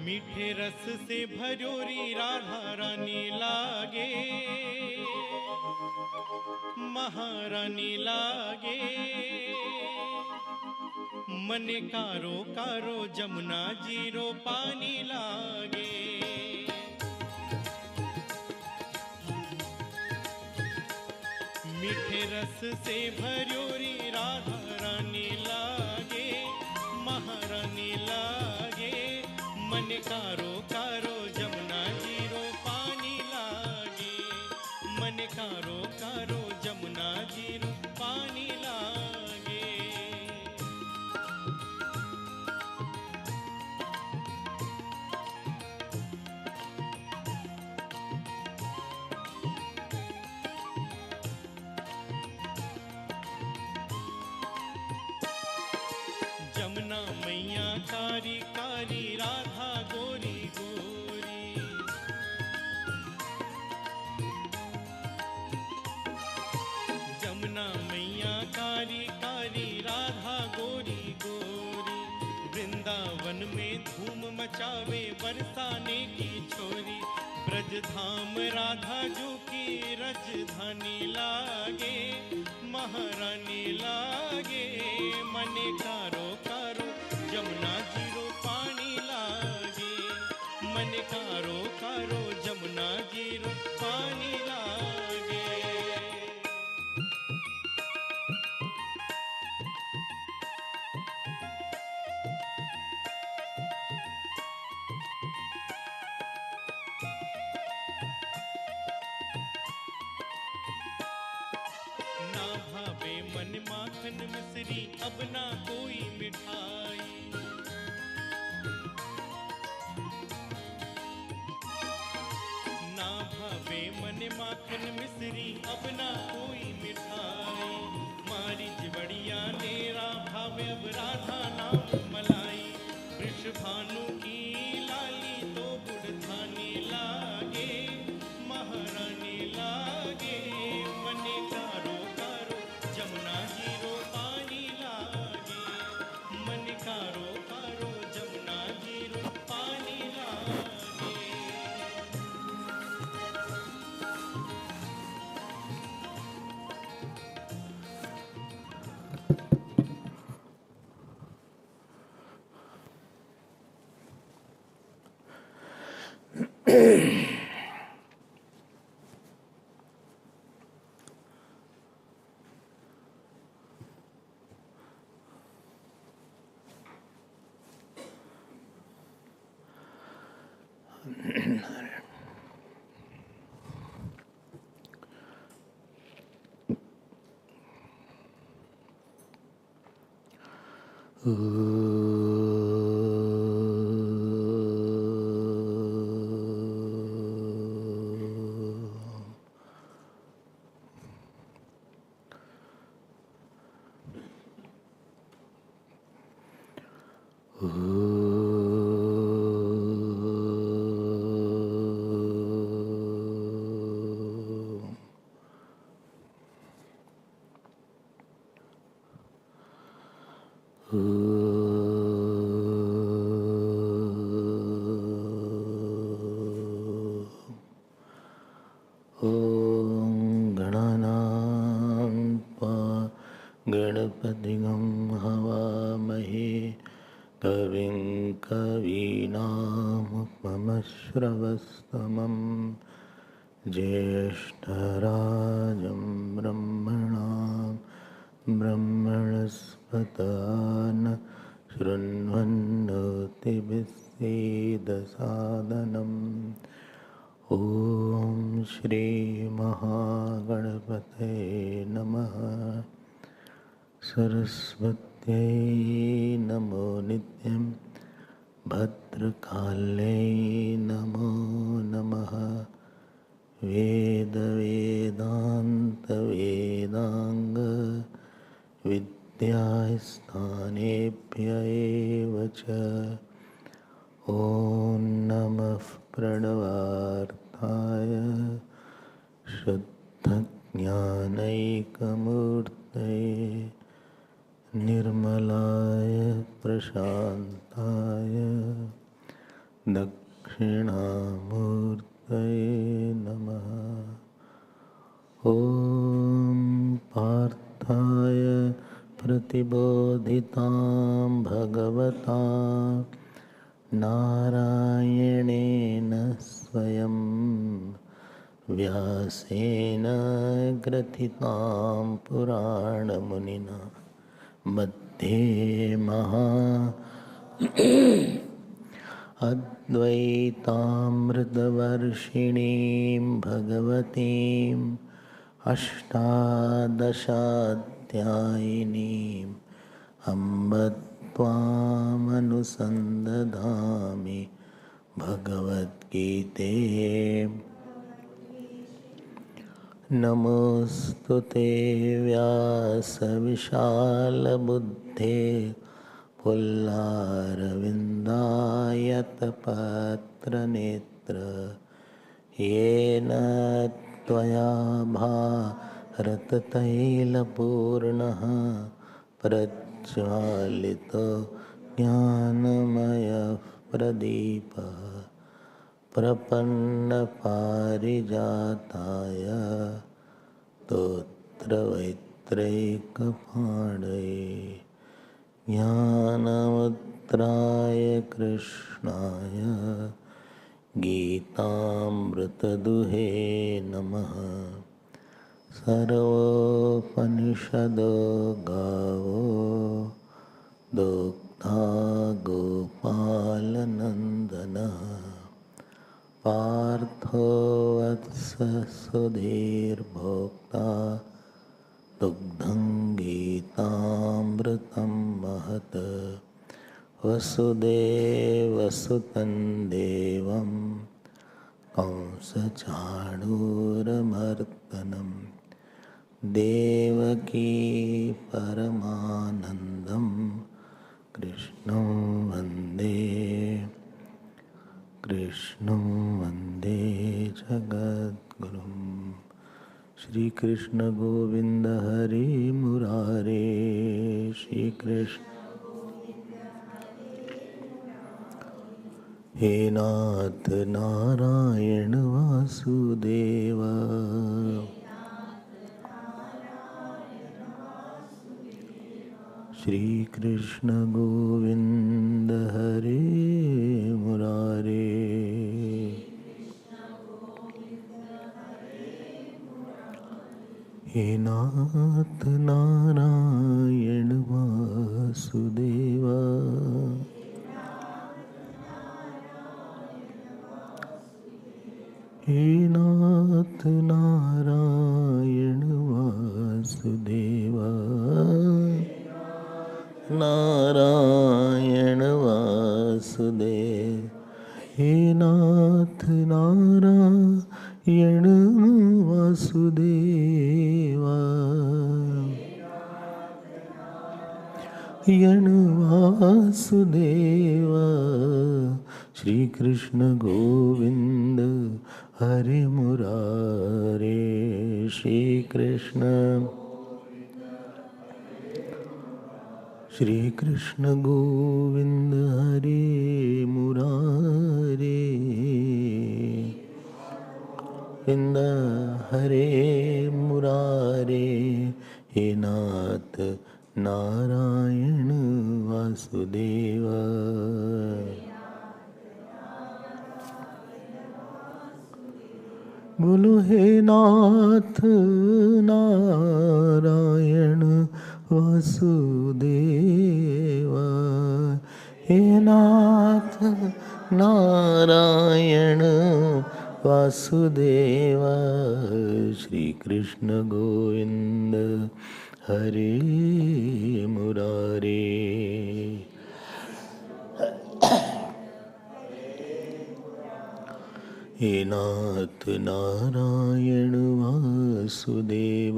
मीठे रस से भरोरी राधा रानी लागे, महारानी लागे। मन कारो कारो जमुना जीरो पानी लागे। मीठे रस से भरोरी राधा रानी लागे, महारानी लागे। मन कारो कारो जमुना जीरो पानी लागे। मन कारो कारो जमुना जीरो पानी लागे। जमुना मैया कारी कारी राधा गोरी गोरी। जमुना मैया कारी कारी राधा गोरी गोरी। वृंदावन में धूम मचावे बरसाने की छोरी। ब्रज धाम राधा जो की रजधानी लागे, महारानी लागे। मने कारो कारो जमुना जीरो पानी लागे। मन कारो कारो जमुना जीरो पानी लागे। ना भावे मन माखन मिश्री अब ना कोई मिठाई। ना भावे मन माखन मिश्री अब ना कोई मिठाई। मारी चिवड़िया नेरा भावे अब राधा नाम मलाई। वृषभानु की लाली तो बुढ़ानी लागे, महारानी लागे। मने कारो कारो जमुना जीरो पानी लागे। मन कारो कारो जमुना जीरो पानी लागे। गणपतिं हवामहे कविं कवीनामुपमश्रवस्तमं ज्येष्ठराजं ब्रह्मणां ब्रह्मणस्पत शृण्वन्नोतिभिस्सीदसादनम्। ॐ श्री महागणपते नमः। सरस्वत्यै नमो नित्यं भद्रकाल्यै नमो नमः। वेद वेदान्त वेदांग विद्यास्थानेभ्य एव च। ॐ नमः प्रणवार्थाय शुद्धज्ञानैकमूर्तये निर्मलाय प्रशान्ताय दक्षिणामूर्तये नमः। ॐ पार्थाय प्रतिबोधितां भगवता नारायणेन स्वयं व्यासेन ग्रथितां पुराणमुनिना मध्ये अद्वैतामृतवर्षिणीं भगवतीम् अष्टादशाध्यायिनीम् अम्ब त्वामनुसन्दधामि भगवद्गीते। नमोऽस्तु ते व्यासविशालबुद्धे पुल्लारविन्दायतपत्रनेत्र येन त्वया भारततैलपूर्णः प्रज्वालितो ज्ञानमयः प्रदीपः प्रपन्नपारिजाताय स्तोत्रवैत्रैकपाणये ज्ञानमुद्राय कृष्णाय गीतामृतदुहे नमः। सर्वोपनिषदो गावो दोग्धा गोपालनन्दनः पार्थो वत्स सुधीर्भोक्ता दुग्धं गीतामृतं महत्। वसुदेवसुतं देवं कंसचाणूरमर्दनं देवकी परमानन्दं कृष्णं वन्दे जगद्गुरुं। श्री कृष्ण गोविंद हरे मुरारे, श्री कृष्ण हे नाथ नारायण वासुदेव। श्री कृष्ण गोविंद हरे मुरारे, हे नाथ नारायण वासुदेव। हे नाथ नारायण वासुदेव, नारायण वासुदेव। हे नाथ नारायण वासुदेव, यण वासुदेव। श्री कृष्ण गोविंद हरे मुरारे, श्री कृष्ण गोविंद हरे मुरारे, विंद हरे मुरारे। हे नाथ नारायण वासुदेव, बोलो हे नाथ नारायण वासुदेव। हे नाथ नारायण वासुदेव। श्री कृष्ण गोविंद हरे मुरारे, हे नाथ नारायण वासुदेव।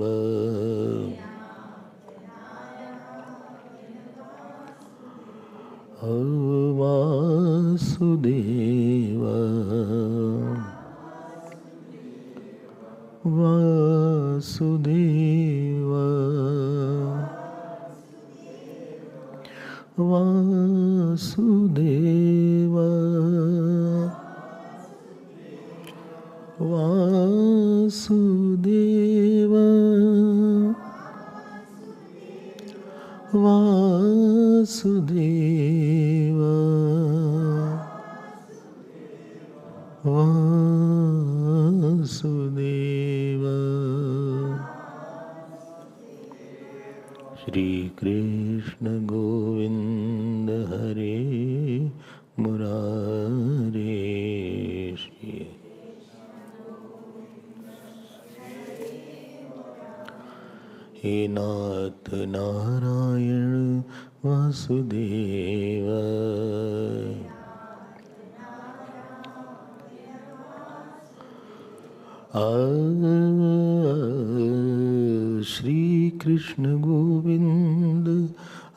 वासुदेव वासुदेव वासुदेव वासुदेव वासुदेव श्री कृष्ण गोविंद हरे मुरारे श्री हे नाथ नारायण वासुदेव श्री कृष्ण गोविंद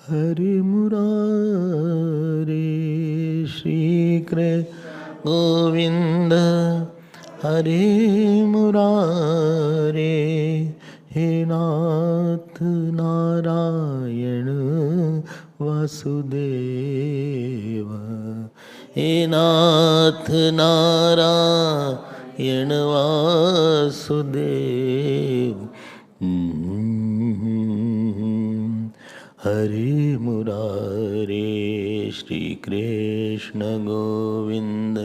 हरे मुरारे श्री कृष्ण गोविंद हरे मुरारे हे नाथ नारायण वासुदेव हे नाथ नारायण वासुदेव हरे मुरारे श्री कृष्ण गोविंद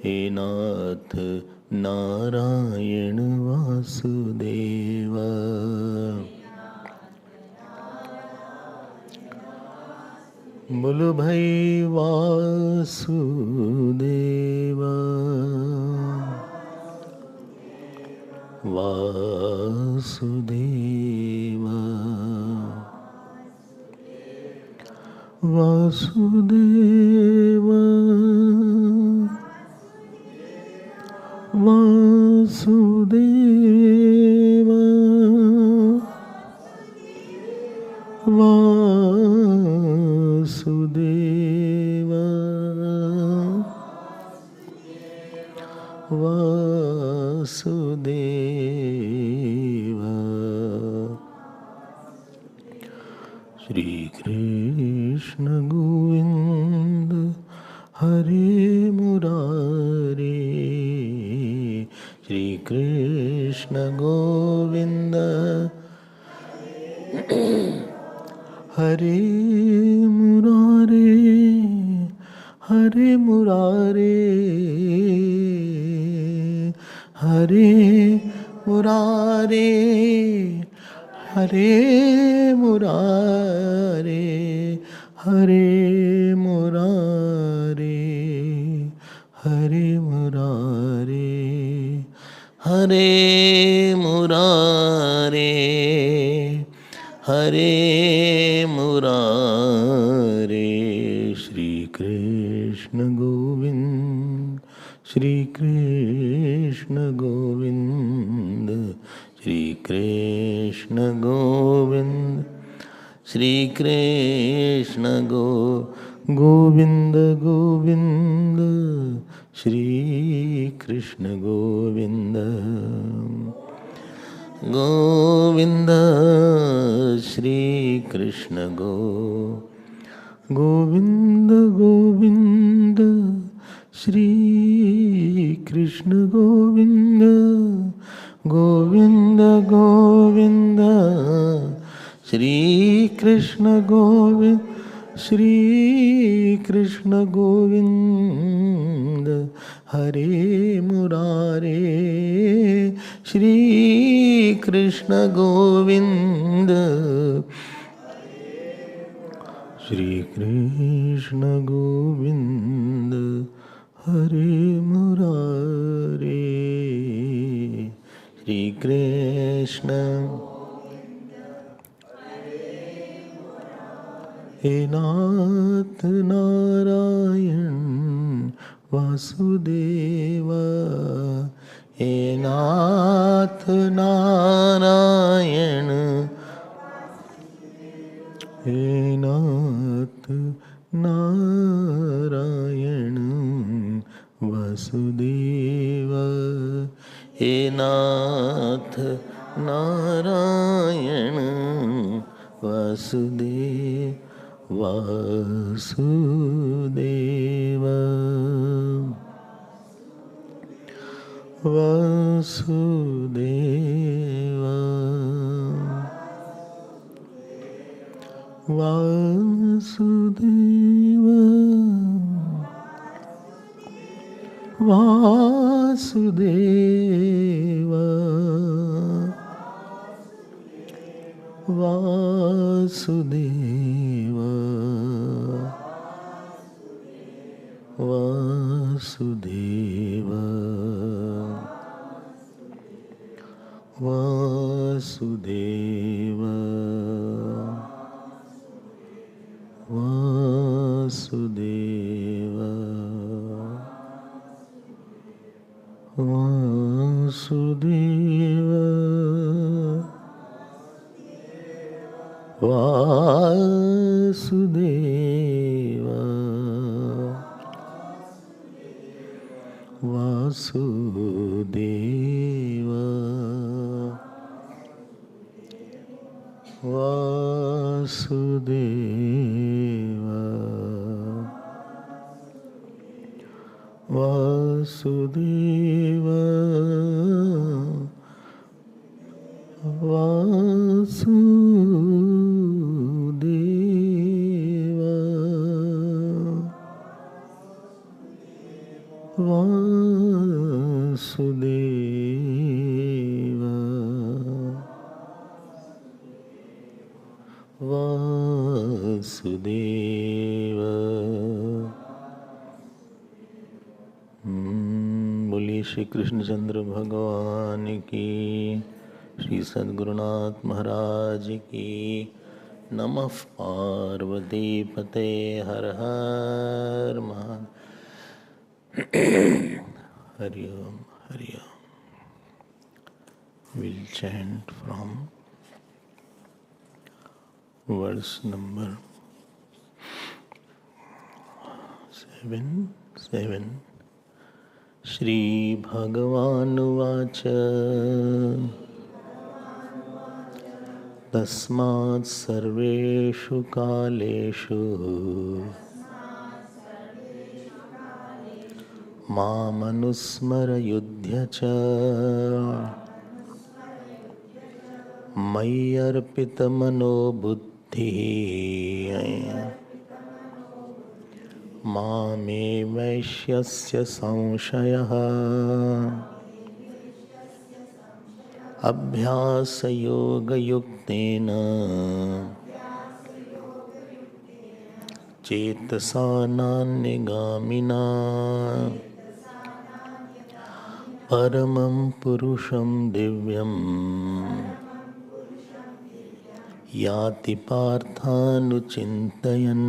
हे नाथ नारायण वासुदेव बोलो भाई वासुदेव वासुदेव वासुदेव वासुदेव वासुदेव वासुदेव श्री कृष्ण गोविंद हरे मुरारे श्री कृष्ण गोविंद हरे मुरारे हरे मुरारे हरे मुरारे हरे मुरारे हरे मुरारे हरे मुरारे हरे मुरारे हरे मुरारे श्री कृष्ण गोविंद श्री कृष्ण गोविंद श्री कृष्ण गोविंद श्री कृष्ण गोविंद गोविंद श्री कृष्ण गोविंद गोविंद श्री कृष्ण गोविंद गोविंद श्री कृष्ण गोविंद गोविंद गोविंद श्री कृष्ण गोविंद श्री कृष्ण गोविंद हरे मुरारे श्री कृष्ण गोविंद श्री कृष्ण गोविंद हरे मुरारे श्री कृष्ण हे नाथ नारायण वासुदेव हे नाथ नारायण हे नाथ नारायण वासुदेव हे नाथ नारायण वासुदेव वासुदेव वासुदेव वासुदेव वासुदेव वासुदेव वासुदेव वासुदेव वासुदेव वासुदेव वासुदेव वासुदेव वासुदेव वासुदेव वासुदेव वासुदेव वासुदेव। बोलिए श्री कृष्णचंद्र भगवान की, श्री सद्गुरुनाथ महाराज की। नमः पार्वती पते, हर हर महादेव। हरि ओम हरि ओम। We'll chant from verse number 7. Shri भगवानुवाच तस्मात् सर्वेषु कालेषु मामनुस्मरयुध्य च मयि अर्पितमनो बुद्धिः मामे वैश्यस्य संशयः अभ्यासयोगयुक्तेन चेतसा नान्यगामिना परमं पुरुषं दिव्यम् याति पार्थानुचिन्तयन्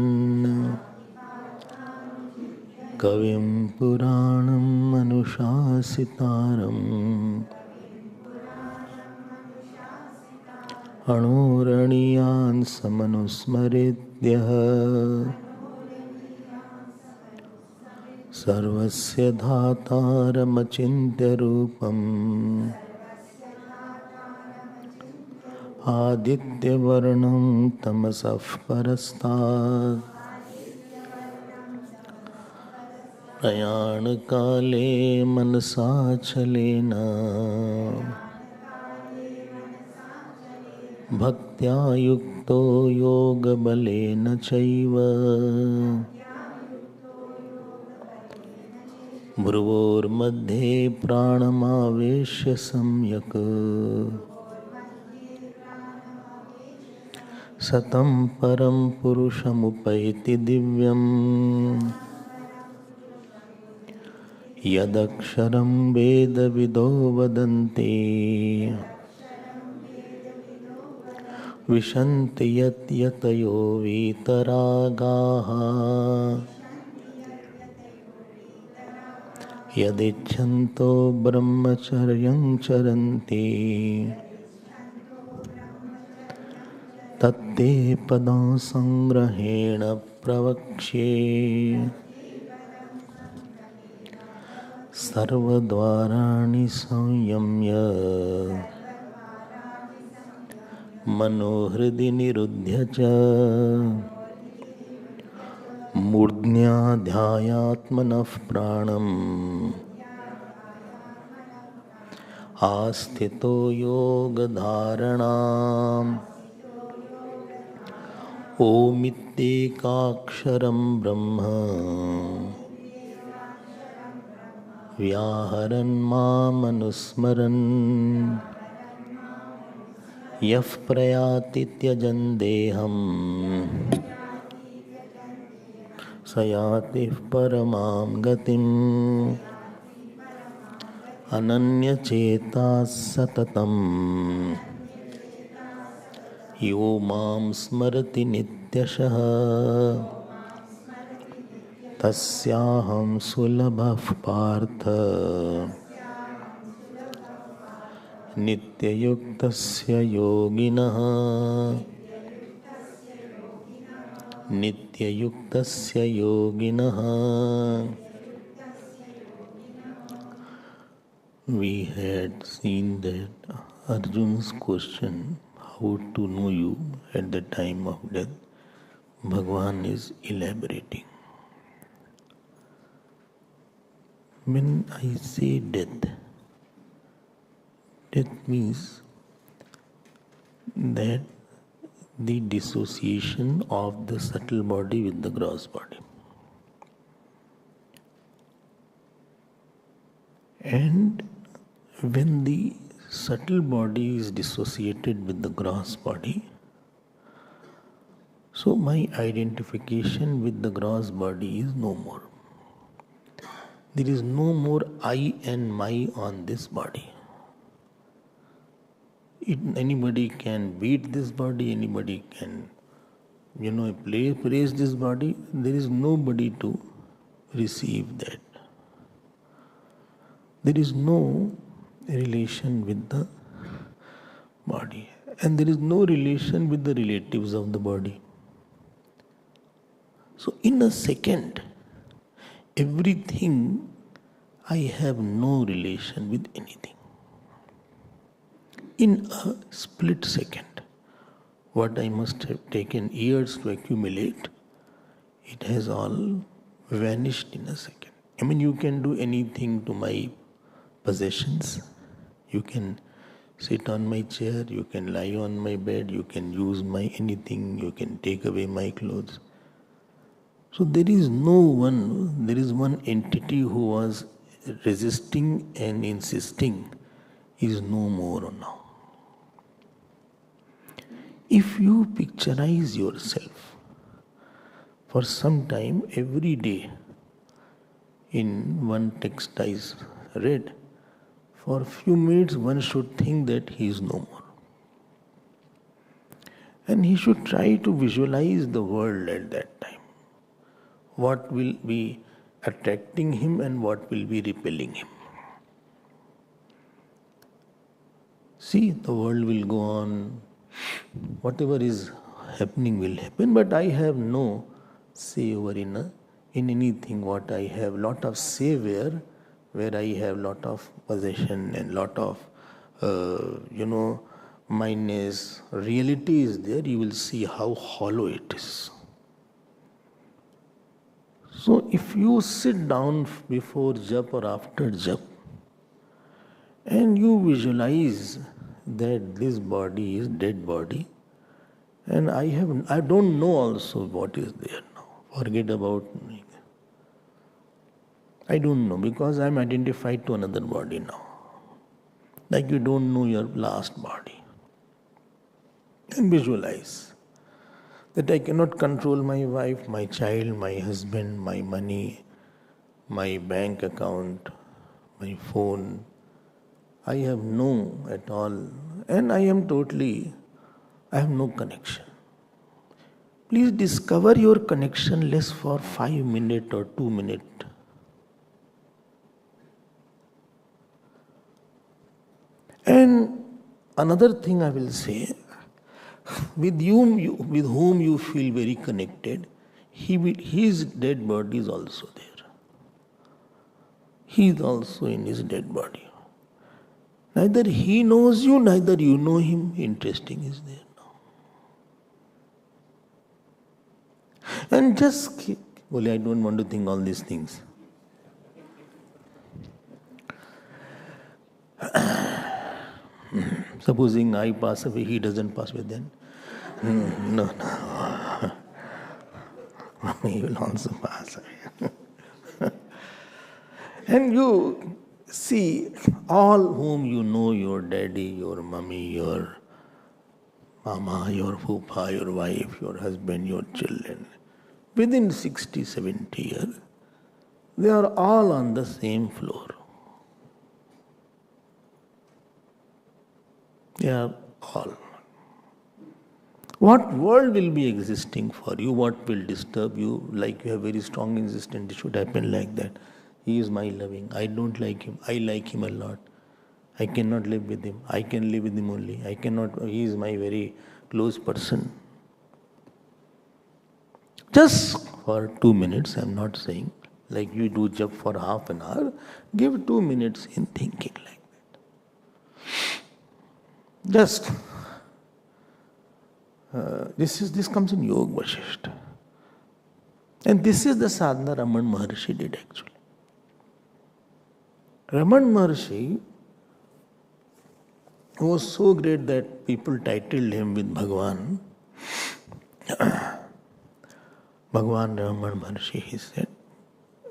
कविं पुराणम् अनुशासितारम् अणोरणीयान् समनुस्मरेद्यः सर्वस्य धातारमचिन्त्य रूपम् आदित्यवर्णं तमसः परस्तात् प्रयाणकाले मनसाचलेन भक्त्या युक्तो योगबलेन चैव भ्रुवोर्मध्ये प्राणमावेश्य सम्यक् सतं परं पुरुषमुपैति दिव्यम् यदक्षरं वेदविदो वदन्ति विशन्ति यत् यतयो वीतरागाः यदिच्छन्तो ब्रह्मचर्यं चरन्ति तत्ते पदं संग्रहेण प्रवक्ष्ये सर्वद्वाराणि संयम्य मनोहृदि निरुध्य च मूर्ध्याध्यायात्मनः प्राणम् आस्थितो योगधारणाम् ओमित्येकाक्षरं ब्रह्म व्याहरन् मामनुस्मरन् यः प्रयाति त्यजन् देहं स याति परमां गतिम् अनन्यचेताः सततम् यो मां स्मरति नित्यशः तस्याहं सुलभः पार्थ नित्ययुक्तस्य योगिनः नित्ययुक्तस्य योगिनः. We had seen that Arjun's question, how to know you at the time of death, Bhagavan is elaborating. When I say death, death means that the dissociation of the subtle body with the gross body. And when the subtle body is dissociated with the gross body, so my identification with the gross body is no more. There is no more I and my on this body. Anybody can beat this body, anybody can, praise this body. There is nobody to receive that. There is no relation with the body, and there is no relation with the relatives of the body. So in a second, everything, I have no relation with anything. In a split second, what I must have taken years to accumulate, it has all vanished in a second. I mean, you can do anything to my possessions. You can sit on my chair, you can lie on my bed, you can use my anything, you can take away my clothes. So there is one entity who was resisting and insisting, is no more now. If you picturize yourself for some time every day in one text I read, for a few minutes one should think that he is no more. And he should try to visualize the world at that time. What will be attracting him and what will be repelling him. See, the world will go on. Whatever is happening will happen, but I have no say over in anything. What I have lot of say where I have lot of possession and lot of mindness. Reality is there. You will see how hollow it is. So if you sit down before jap or after jap and you visualize that this body is dead body, and I don't know also what is there now. Forget about me. I don't know because I am identified to another body now. Like you don't know your last body. And visualize that I cannot control my wife, my child, my husband, my money, my bank account, my phone. I have no at all, and I have no connection. Please discover your connection less for 5 minutes or 2 minutes. And another thing I will say, with whom you feel very connected, his dead body is also there. He is also in his dead body. Neither he knows you, neither you know him. Interesting is there now. And just, I don't want to think all these things. Supposing I pass away, he doesn't pass away then. No. he will also pass away. And you see, all whom you know, your daddy, your mummy, your mama, your poopa, your wife, your husband, your children, within 60, 70 years, they are all on the same floor. They are all. What world will be existing for you? What will disturb you? Like you have very strong insistence, it should happen like that. He is my loving. I don't like him. I like him a lot. I cannot live with him. I can live with him only. I cannot. He is my very close person. Just for 2 minutes, I am not saying, like you do jap for half an hour, give 2 minutes in thinking like that. Just, this comes in Yoga Vasishta. And this is the sadhana Raman Maharshi did actually. Raman Maharshi was so great that people titled him with Bhagwan. Bhagwan Raman Maharshi, he said.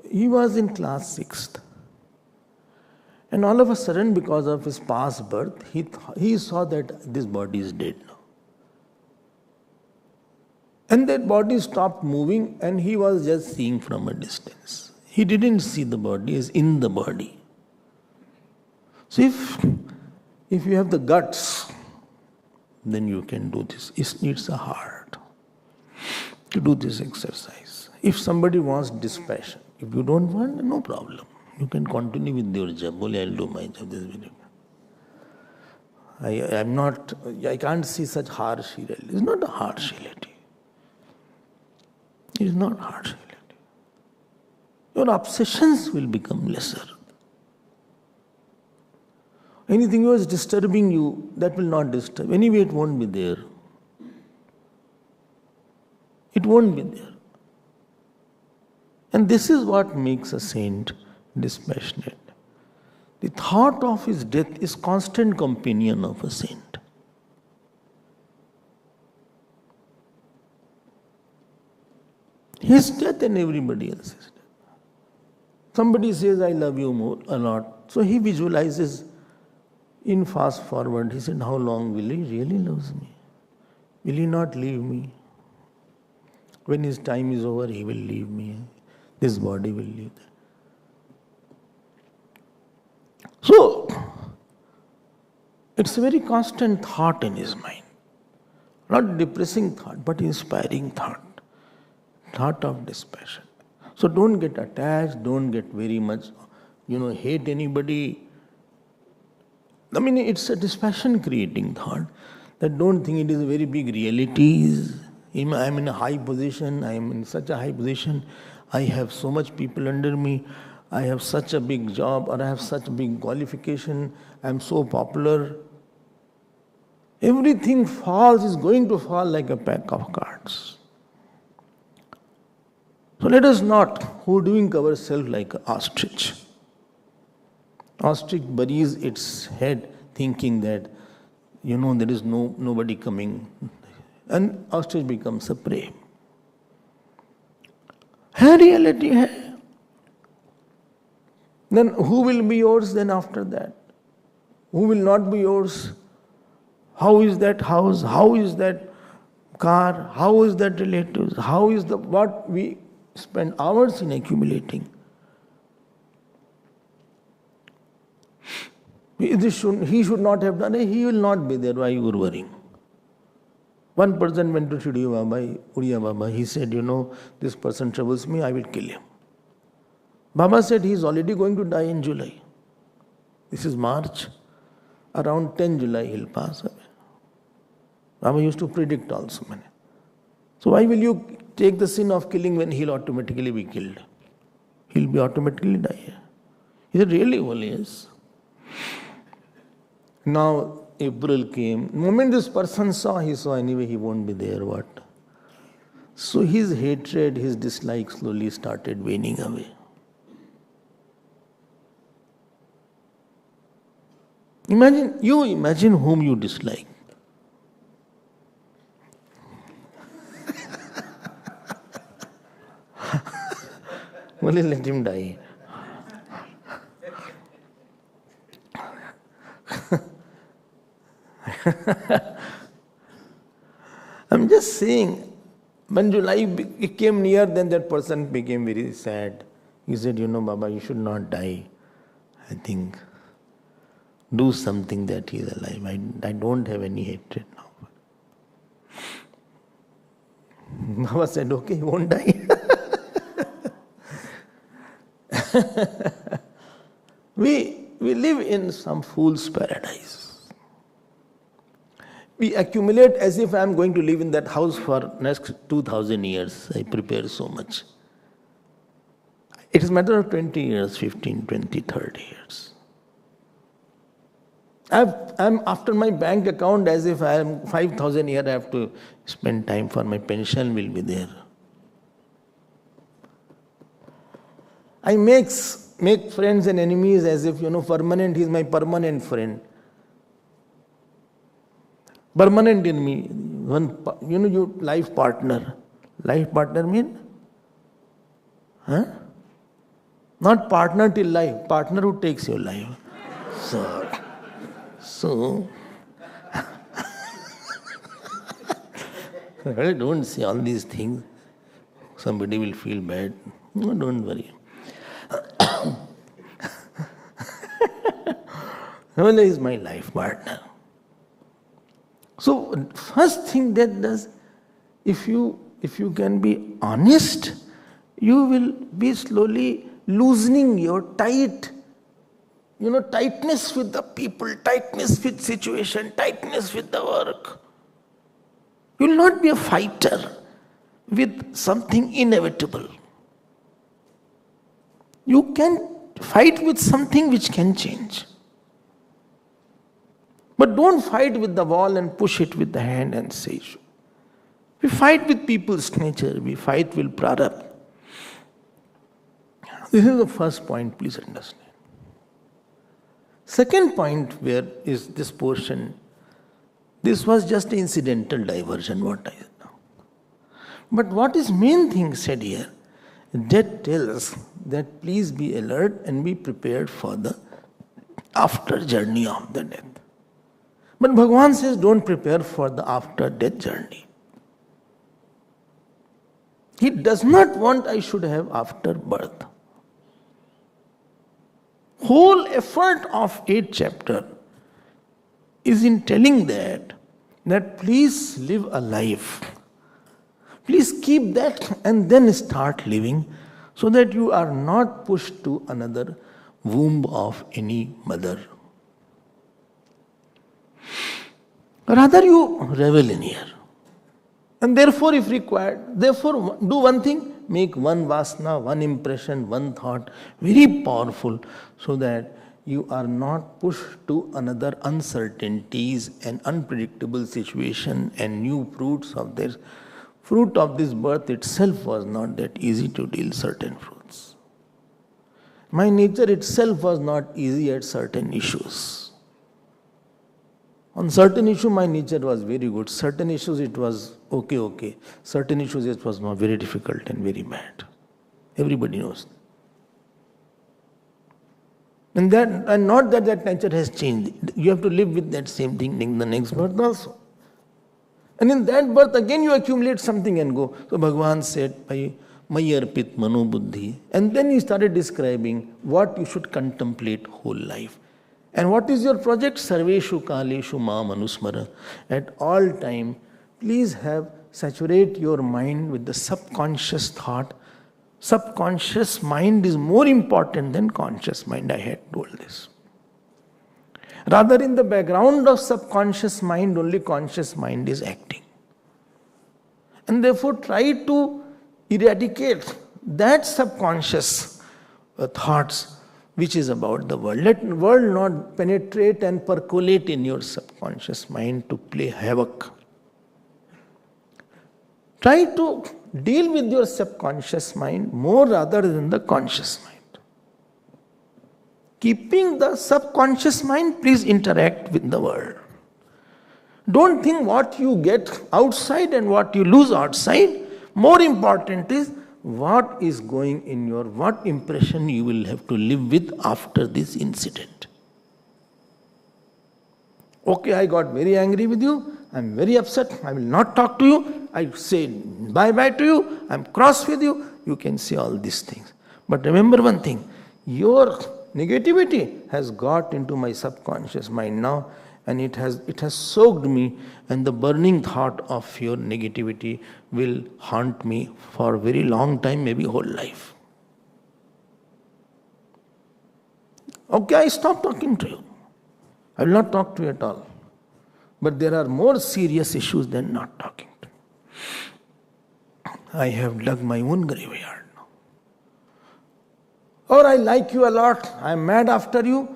He was in class 6th. And all of a sudden, because of his past birth, he saw that this body is dead now. And that body stopped moving and he was just seeing from a distance. He didn't see the body as in the body. So if you have the guts, then you can do this. It needs a heart to do this exercise. If somebody wants dispassion, if you don't want, no problem. You can continue with your job. Only I'll do my job. This video. I can't see such harsh reality. It's not a harsh reality. It is not harsh reality. Your obsessions will become lesser. Anything that is disturbing you, that will not disturb. Anyway, it won't be there. It won't be there. And this is what makes a saint dispassionate. The thought of his death is constant companion of a saint. His death and everybody else's death. Somebody says, I love you more, a lot. So he visualizes in fast forward. He said, how long will he really love me? Will he not leave me? When his time is over, he will leave me. This body will leave. So, it's a very constant thought in his mind. Not depressing thought, but inspiring thought. Thought of dispassion. So don't get attached, don't get very much, hate anybody. I mean, it's a dispassion creating thought. That don't think it is a very big reality. I am in a high position, I am in such a high position, I have so much people under me, I have such a big job, or I have such a big qualification, I am so popular. Everything is going to fall like a pack of cards. So let us not hoodwink ourselves like an ostrich. Ostrich buries its head thinking that, there is nobody coming. And ostrich becomes a prey. Hai reality hai. Then who will be yours then after that? Who will not be yours? How is that house? How is that car? How is that relatives? How is what we spend hours in accumulating? He should not have done it. He will not be there. Why you are worrying? One person went to Uriya Baba. He said, this person troubles me, I will kill him. Baba said he is already going to die in July. This is March. Around 10 July he will pass away. Baba used to predict also. So why will you take the sin of killing when he will automatically be killed? He will be automatically die. He said, really? Well, yes. Now April came. The moment this person saw, he saw anyway he won't be there. What? So his hatred, his dislike slowly started waning away. Imagine whom you dislike. Only let him die. I'm just saying, when July came near, then that person became very sad. He said, Baba, you should not die. I think, do something that he is alive. I don't have any hatred now. Baba said, okay, he won't die. We live in some fool's paradise. We accumulate as if I am going to live in that house for next 2000 years. I prepare so much. It is a matter of 20 years, 15, 20, 30 years. I'm after my bank account as if I am 5,000 years. I have to spend time for my pension will be there. I make friends and enemies as if, permanent is my permanent friend. Permanent enemy, your life partner. Life partner mean? Not partner till life, partner who takes your life. So don't say all these things. Somebody will feel bad. No, don't worry. Himala is my life partner. So first thing that does, if you can be honest, you will be slowly loosening your tightness with the people, tightness with situation, tightness with the work. You will not be a fighter with something inevitable. You can fight with something which can change. But don't fight with the wall and push it with the hand and say, we fight with people's nature, we fight with prarabdha. This is the first point, please understand. Second point, where is this portion? This was just incidental diversion, what I said now. But what is main thing said here? That tells that please be alert and be prepared for the after journey of the death. But Bhagavan says don't prepare for the after death journey. He does not want I should have after birth. Whole effort of 8th chapter is in telling that please live a life. Please keep that and then start living so that you are not pushed to another womb of any mother. Rather you revel in here. And therefore if required, do one thing, make one vasana, one impression, one thought, very powerful, so that you are not pushed to another uncertainties and unpredictable situation and new fruits of this. Fruit of this birth itself was not that easy to deal certain fruits. My nature itself was not easy at certain issues. On certain issue, my nature was very good. Certain issues, it was okay. Certain issues, it was not very difficult and very bad. Everybody knows. And not that nature has changed. You have to live with that same thing in the next birth also. And in that birth, again you accumulate something and go. So Bhagavan said, Mayi arpit mano buddhi. And then he started describing what you should contemplate whole life. And what is your project? Sarveshu kaleshu mam anusmara. At all time, please saturate your mind with the subconscious thought. Subconscious mind is more important than conscious mind. I had told this. Rather, in the background of subconscious mind, only conscious mind is acting. And therefore, try to eradicate that subconscious thoughts which is about the world. Let the world not penetrate and percolate in your subconscious mind to play havoc. Try to deal with your subconscious mind more rather than the conscious mind. Keeping the subconscious mind, please interact with the world. Don't think what you get outside and what you lose outside. More important is what is going in your, what impression you will have to live with after this incident. Okay, I got very angry with you, I am very upset, I will not talk to you, I say bye-bye to you, I am cross with you, you can say all these things. But remember one thing, your negativity has got into my subconscious mind now, and it has soaked me, and the burning thought of your negativity will haunt me for a very long time, maybe whole life. Okay, I stop talking to you. I will not talk to you at all. But there are more serious issues than not talking to you. I have dug my own graveyard now. Or I like you a lot, I am mad after you.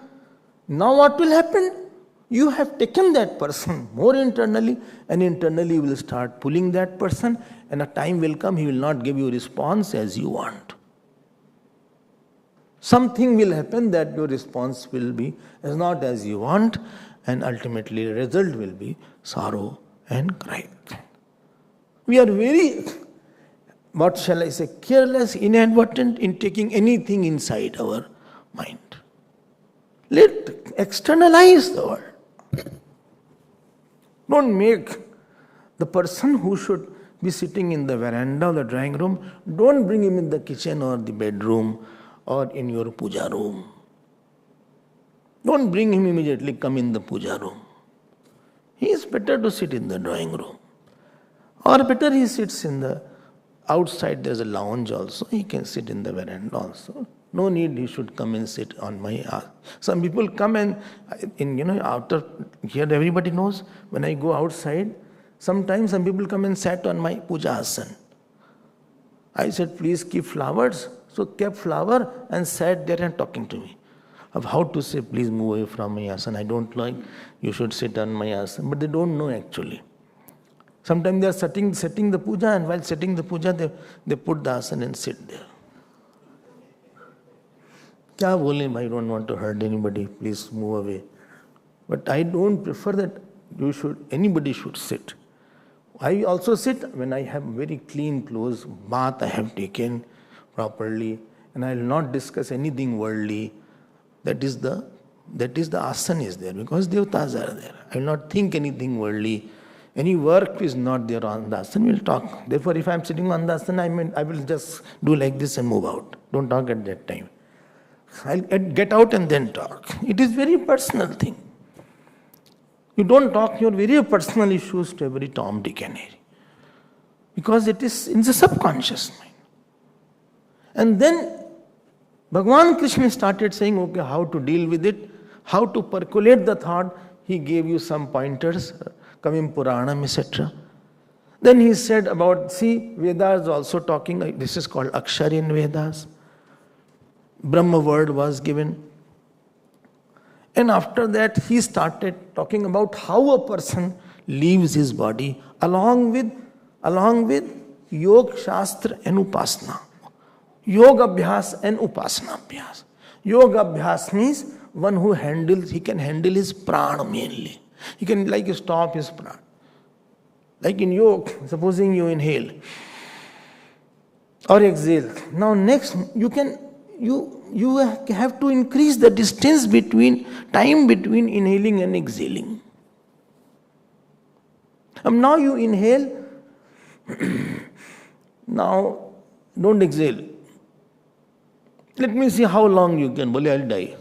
Now what will happen? You have taken that person more internally, and internally you will start pulling that person, and a time will come he will not give you response as you want. Something will happen that your response will be as not as you want, and ultimately the result will be sorrow and cry. We are very, what shall I say, careless, inadvertent in taking anything inside our mind. Let externalize the world. Don't make the person who should be sitting in the veranda or the drawing room, don't bring him in the kitchen or the bedroom or in your puja room. Don't bring him immediately, come in the puja room. He is better to sit in the drawing room. Or better he sits in the outside, there's a lounge also, he can sit in the veranda also. No need he should come and sit on my ass. Some people come and, after here everybody knows, when I go outside, sometimes some people come and sat on my puja asan. I said, please keep flowers. So kept flower and sat there and talking to me. Of how to say, please move away from my asan. I don't like, you should sit on my asan. But they don't know actually. Sometimes they are setting the puja, and while setting the puja, they put the asan and sit there. Kya bole, I don't want to hurt anybody, please move away. But I don't prefer that anybody should sit. I also sit when I have very clean clothes, bath I have taken properly, and I will not discuss anything worldly. That is the asana is there, because devatas are there. I will not think anything worldly. Any work is not there on the asana, we will talk. Therefore, if I am sitting on the asana, I will just do like this and move out. Don't talk at that time. I'll get out and then talk. It is very personal thing. You don't talk your very personal issues to every Tom, Dick and Harry. Because it is in the subconscious mind. And then Bhagavan Krishna started saying, okay, how to deal with it, how to percolate the thought. He gave you some pointers, Kavim Puranam, etc. Then he said about, see, Vedas also talking, this is called Akshar in Vedas. Brahma word was given. And after that, he started talking about how a person leaves his body along with Yoga, Shastra and Upasana. Yoga Abhyas and Upasana Abhyas. Yoga Abhyas means one who he can handle his prana mainly. He can stop his prana. Like in yoga, supposing you inhale or exhale. Now next, you have to increase the distance time between inhaling and exhaling. Now you inhale, now don't exhale. Let me see how long you can. Bole, I'll die.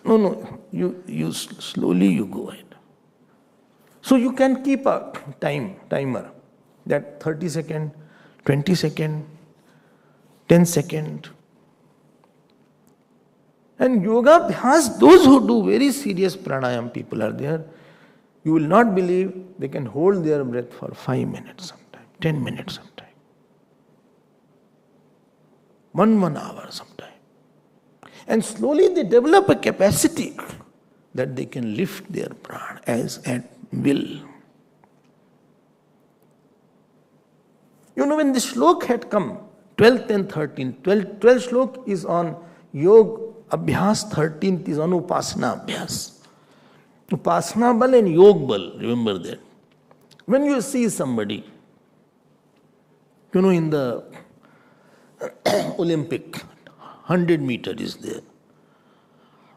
No, you slowly you go ahead. So you can keep a timer, that 30 second, 20 second, 10 second. And yoga has those who do very serious pranayam, people are there. You will not believe they can hold their breath for 5 minutes sometime, 10 minutes sometime, 1 hour sometime. And slowly they develop a capacity that they can lift their prana as at will. When the shlok had come, 12th and 13th, 12th shlok is on Yoga Abhyas, 13th is on Upasana Abhyas. Upasana bal and Yoga bal, remember that. When you see somebody, in the Olympic, 100 meter is there.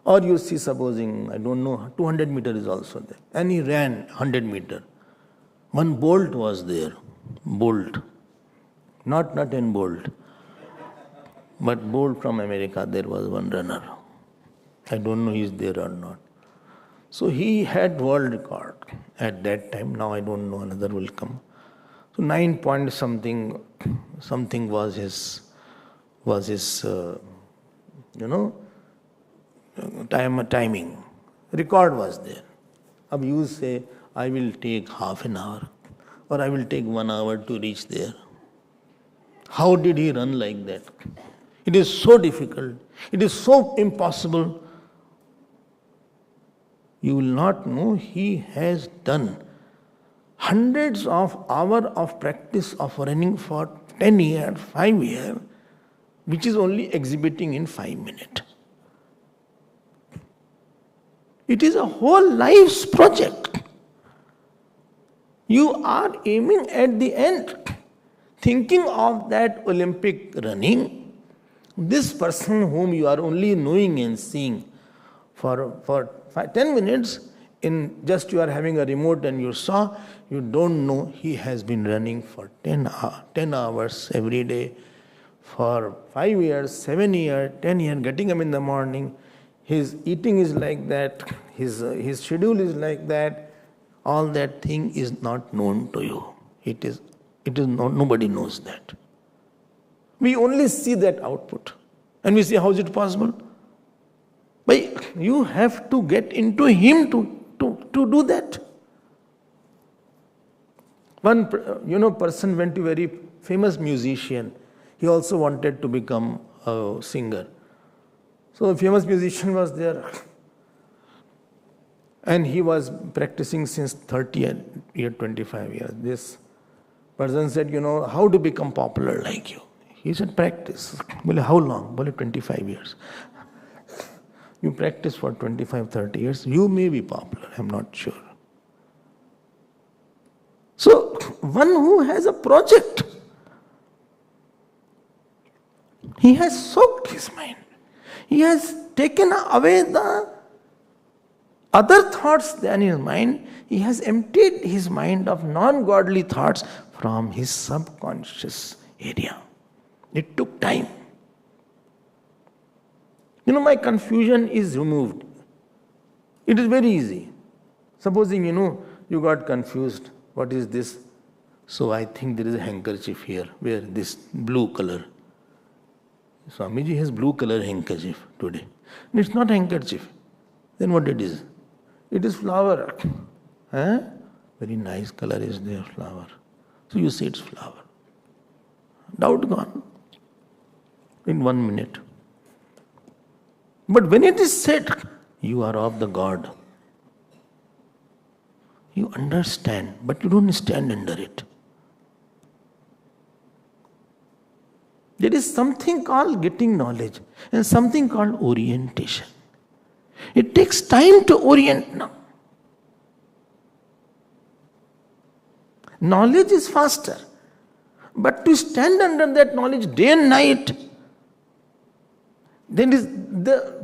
Or you see, supposing, I don't know, 200 meter is also there. And he ran 100 meter. One Bolt was there. Bolt. Not in Bolt. But Bolt from America, there was one runner. I don't know he is there or not. So he had world record at that time. Now I don't know, another will come. So 9 point something was his timing. Record was there. Ab you say, I will take half an hour or I will take 1 hour to reach there. How did he run like that? It is so difficult. It is so impossible. You will not know he has done hundreds of hours of practice of running for 10 years, 5 years, which is only exhibiting in 5 minutes. It is a whole life's project. You are aiming at the end, thinking of that Olympic running. This person whom you are only knowing and seeing for 10 minutes, in just you are having a remote and you saw, you don't know he has been running for 10 hours every day, for 5 years, 7 years, 10 years, getting up in the morning. His eating is like that, his schedule is like that. All that thing is not known to you. It is not, nobody knows that. We only see that output. And we say, how is it possible? But you have to get into him to do that. One person went to a very famous musician. He also wanted to become a singer. So a famous musician was there. And he was practicing since 30 years, 25 years. This person said, how to become popular like you? He said, practice. Well, how long? Well, 25 years. You practice for 25, 30 years, you may be popular, I'm not sure. So, one who has a project, he has soaked his mind. He has taken away the other thoughts than his mind. He has emptied his mind of non-godly thoughts from his subconscious area. It took time. My confusion is removed. It is very easy. Supposing, you got confused. What is this? So I think there is a handkerchief here. Where this blue color? Swamiji has blue color handkerchief today. And it's not handkerchief. Then what it is? It is flower. Very nice color is there, flower. So you say it's flower. Doubt gone. In 1 minute. But when it is said, you are of the God, you understand, but you don't stand under it. There is something called getting knowledge and something called orientation. It takes time to orient now. Knowledge is faster, but to stand under that knowledge day and night, then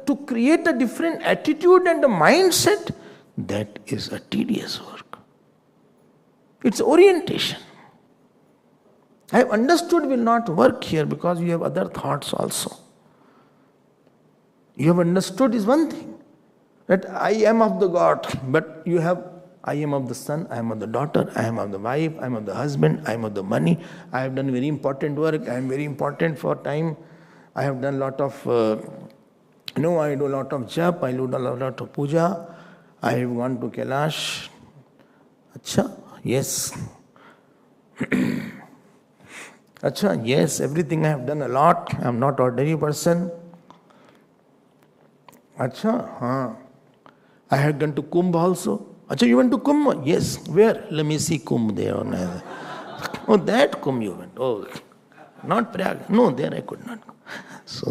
to create a different attitude and a mindset, that is a tedious work. It's orientation. I have understood will not work here because you have other thoughts also. You have understood is one thing, that I am of the God, but you have, I am of the son, I am of the daughter, I am of the wife, I am of the husband, I am of the money, I have done very important work, I am very important for time. I have done a lot of, I do a lot of jap, I do a lot of puja, I have gone to Kailash. Acha, yes. Acha, yes, everything I have done a lot. I am not ordinary person. Acha, I have gone to Kumbh also. Acha, you went to Kumbh? Yes. Where? Let me see Kumbh there. Oh, that Kumbh you went. Oh, not Prayag. No, there I could not go. So,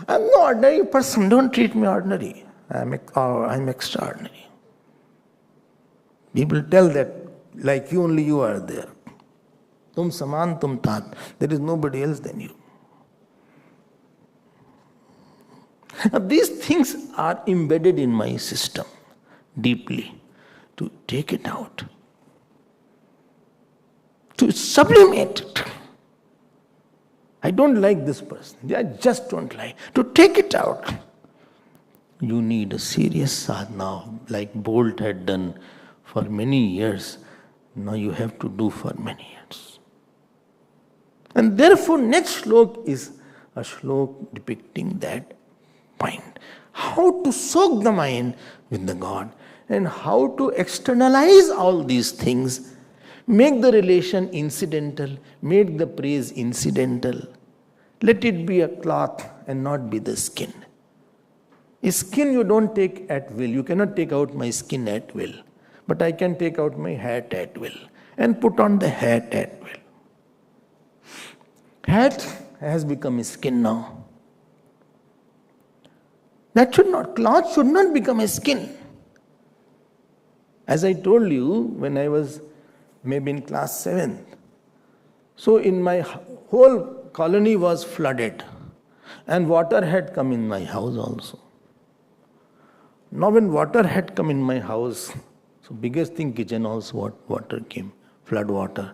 I'm no ordinary person. Don't treat me ordinary. I'm extraordinary. People tell that like you, only you are there. Tum saman, tum tat. There is nobody else than you. Now, these things are embedded in my system deeply. To take it out, to sublimate it. I don't like this person. I just don't like. To take it out, you need a serious sadhana, like Bolt had done for many years. Now you have to do for many years. And therefore, next shlok is a shlok depicting that point. How to soak the mind with the God and how to externalize all these things, make the relation incidental, make the praise incidental. Let it be a cloth and not be the skin. A skin you don't take at will. You cannot take out my skin at will. But I can take out my hat at will and put on the hat at will. Hat has become a skin now. That should not, cloth should not become a skin. As I told you, when I was maybe in class 7th, so in my whole colony was flooded and water had come in my house also. Now when water had come in my house, so biggest thing kitchen also water came, flood water.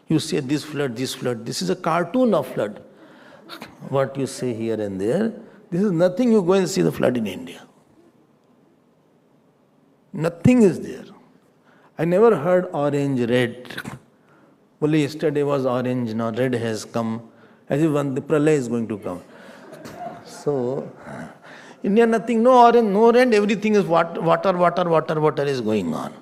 You say this flood, this is a cartoon of flood. What you say here and there, this is nothing. You go and see the flood in India. Nothing is there. I never heard orange, red. Only yesterday was orange, now red has come. As if the pralay is going to come. So, India nothing, no orange, no red, everything is water is going on.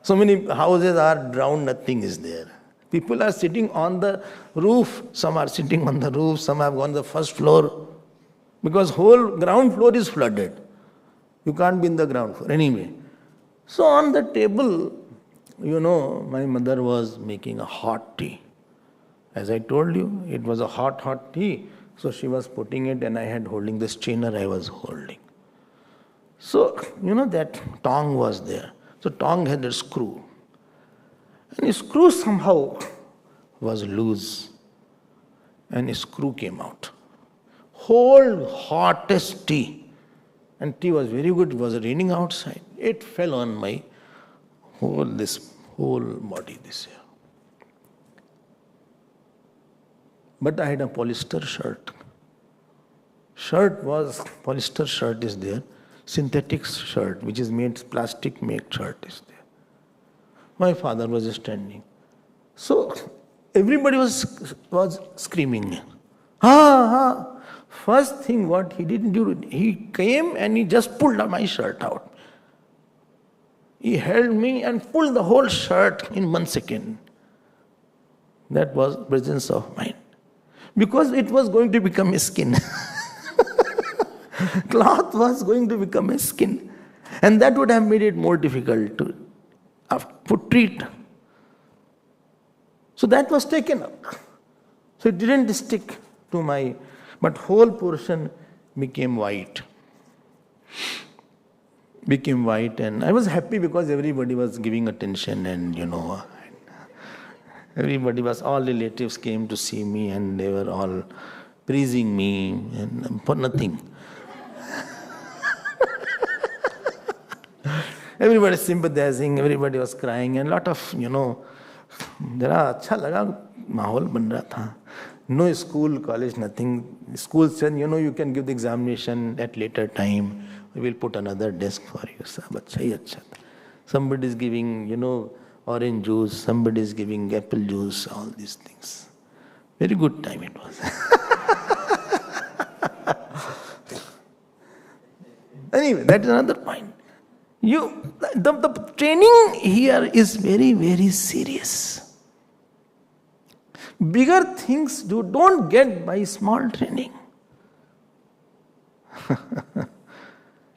So many houses are drowned, nothing is there. People are sitting on the roof, some are sitting on the roof, some have gone to the first floor. Because whole ground floor is flooded. You can't be in the ground floor. Anyway. So on the table, my mother was making a hot tea. As I told you, it was a hot tea. So she was putting it and I had holding the strainer I was holding. So, that tongue was there. So tongue had a screw. And the screw somehow was loose. And a screw came out. Whole hottest tea. And tea was very good. It was raining outside. It fell on my whole body this year. But I had a polyester shirt. Polyester shirt is there. Synthetic shirt, which is made, plastic made shirt is there. My father was standing. So everybody was screaming. Ha! First thing what he didn't do, he came and he just pulled my shirt out. He held me and pulled the whole shirt in 1 second. That was presence of mind. Because it was going to become a skin. Cloth was going to become a skin. And that would have made it more difficult to treat. So that was taken up. So it didn't stick to my, but whole portion became white. And I was happy because everybody was giving attention and everybody was, all relatives came to see me and they were all praising me and for nothing. Everybody sympathizing, everybody was crying and lot of, जरा अच्छा लगा माहौल बन रहा था. No school, college, nothing. School said, you can give the examination at later time. We will put another desk for you. Somebody is giving, orange juice. Somebody is giving apple juice. All these things. Very good time it was. Anyway, that is another point. The training here is very, very serious. Bigger things you don't get by small training.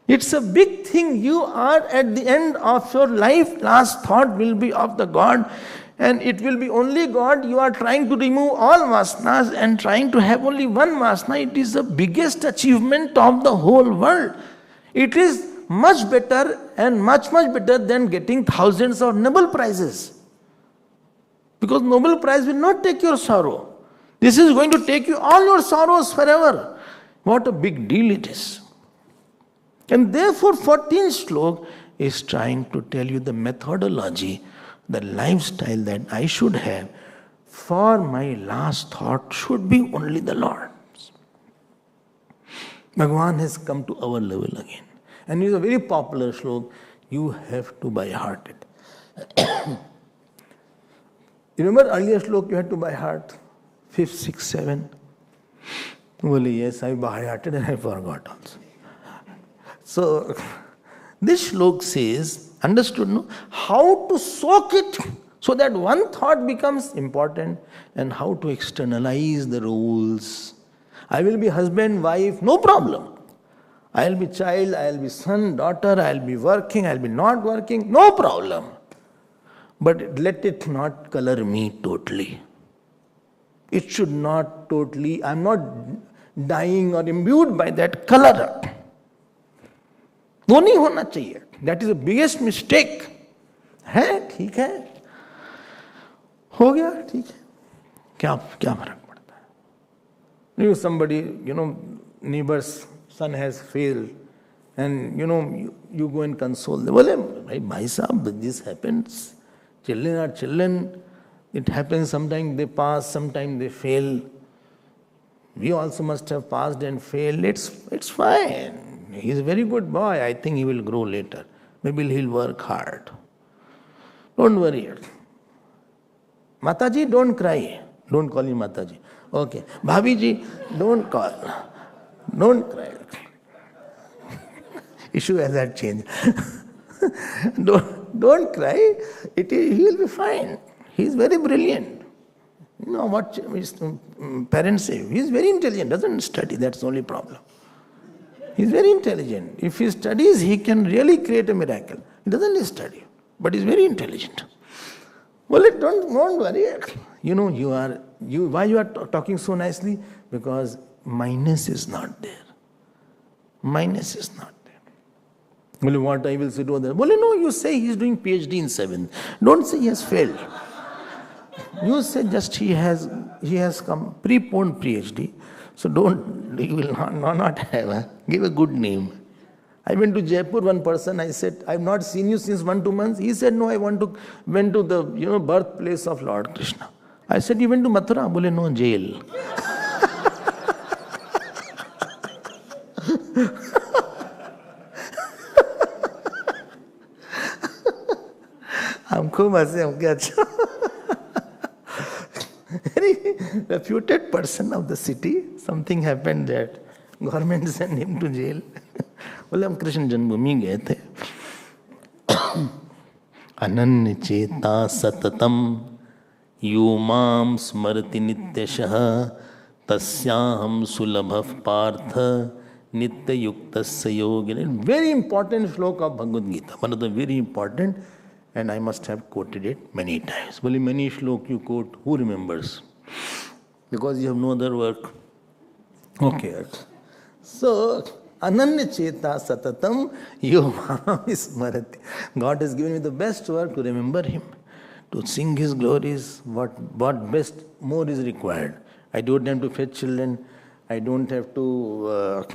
It's a big thing. You are at the end of your life, last thought will be of the God, and it will be only God. You are trying to remove all vasanas and trying to have only one vasana. It is the biggest achievement of the whole world. It is much better and much better than getting thousands of Nobel Prizes. Because Nobel Prize will not take your sorrow. This is going to take you all your sorrows forever. What a big deal it is. And therefore 14th slok is trying to tell you the methodology, the lifestyle that I should have. For my last thought should be only the Lord. Bhagavan has come to our level again. And it is a very popular slok. You have to by heart it. You remember earlier slok you had to by heart? 5th, 6th, 7th? Well, yes, I by hearted and I forgot also. So, this slok says, understood, no? How to soak it so that one thought becomes important, and how to externalize the roles. I will be husband, wife, no problem. I will be child, I will be son, daughter, I will be working, I will be not working, no problem. But let it not color me totally. It should not totally, I am not dying or imbued by that color. वो नहीं होना चाहिए. That is the biggest mistake. है ठीक है, हो गया ठीक है, क्या फर्क पड़ता है? You somebody, neighbor's son has failed, and you go and console them. बोले भाई साहब, this happens. Children are children. It happens. Sometimes they pass, sometimes they fail. We also must have passed and failed. It's fine. He's a very good boy. I think he will grow later. Maybe he'll work hard. Don't worry. Mataji, don't cry. Don't call him Mataji. Okay. Bhabiji, don't call. Don't cry. Issue has that changed. Don't cry. He will be fine. He is very brilliant. You know what his parents say? He is very intelligent. Doesn't study. That's the only problem. He is very intelligent. If he studies, he can really create a miracle. He doesn't study, but he is very intelligent. Well, don't worry. Why you are talking so nicely? Because minus is not there. Minus is not there. Well, what I will say to others? Well, no, you say he is doing PhD in 7th. Don't say he has failed. You say just he has come preponed PhD. So he will not have. Give a good name. I went to Jaipur, one person, I said, I have not seen you since 1-2 months. He said, no, I went to the birthplace of Lord Krishna. I said, you went to Mathura? Bole, no, jail. हम खूब हंसे, हम क्या अच्छा. Very reputed person of the city. Something happened that government sent him to jail. बोले हम कृष्ण जन्मभूमि गए थे. अनन्य चेता सततम यो माम स्मरति नित्यशः तस्याहम सुलभः पार्थ नित्य युक्तस्य योगिने. Very important श्लोक of Bhagavad Gita. One of the very important, and I must have quoted it many times. Well, many श्लोक you quote, who remembers? Because you have no other work. Okay. So, Ananya Cheta Satatam Yomam Smarati. God has given me the best work to remember Him, to sing His glories. What best more is required? I don't have to fetch children. I don't have to,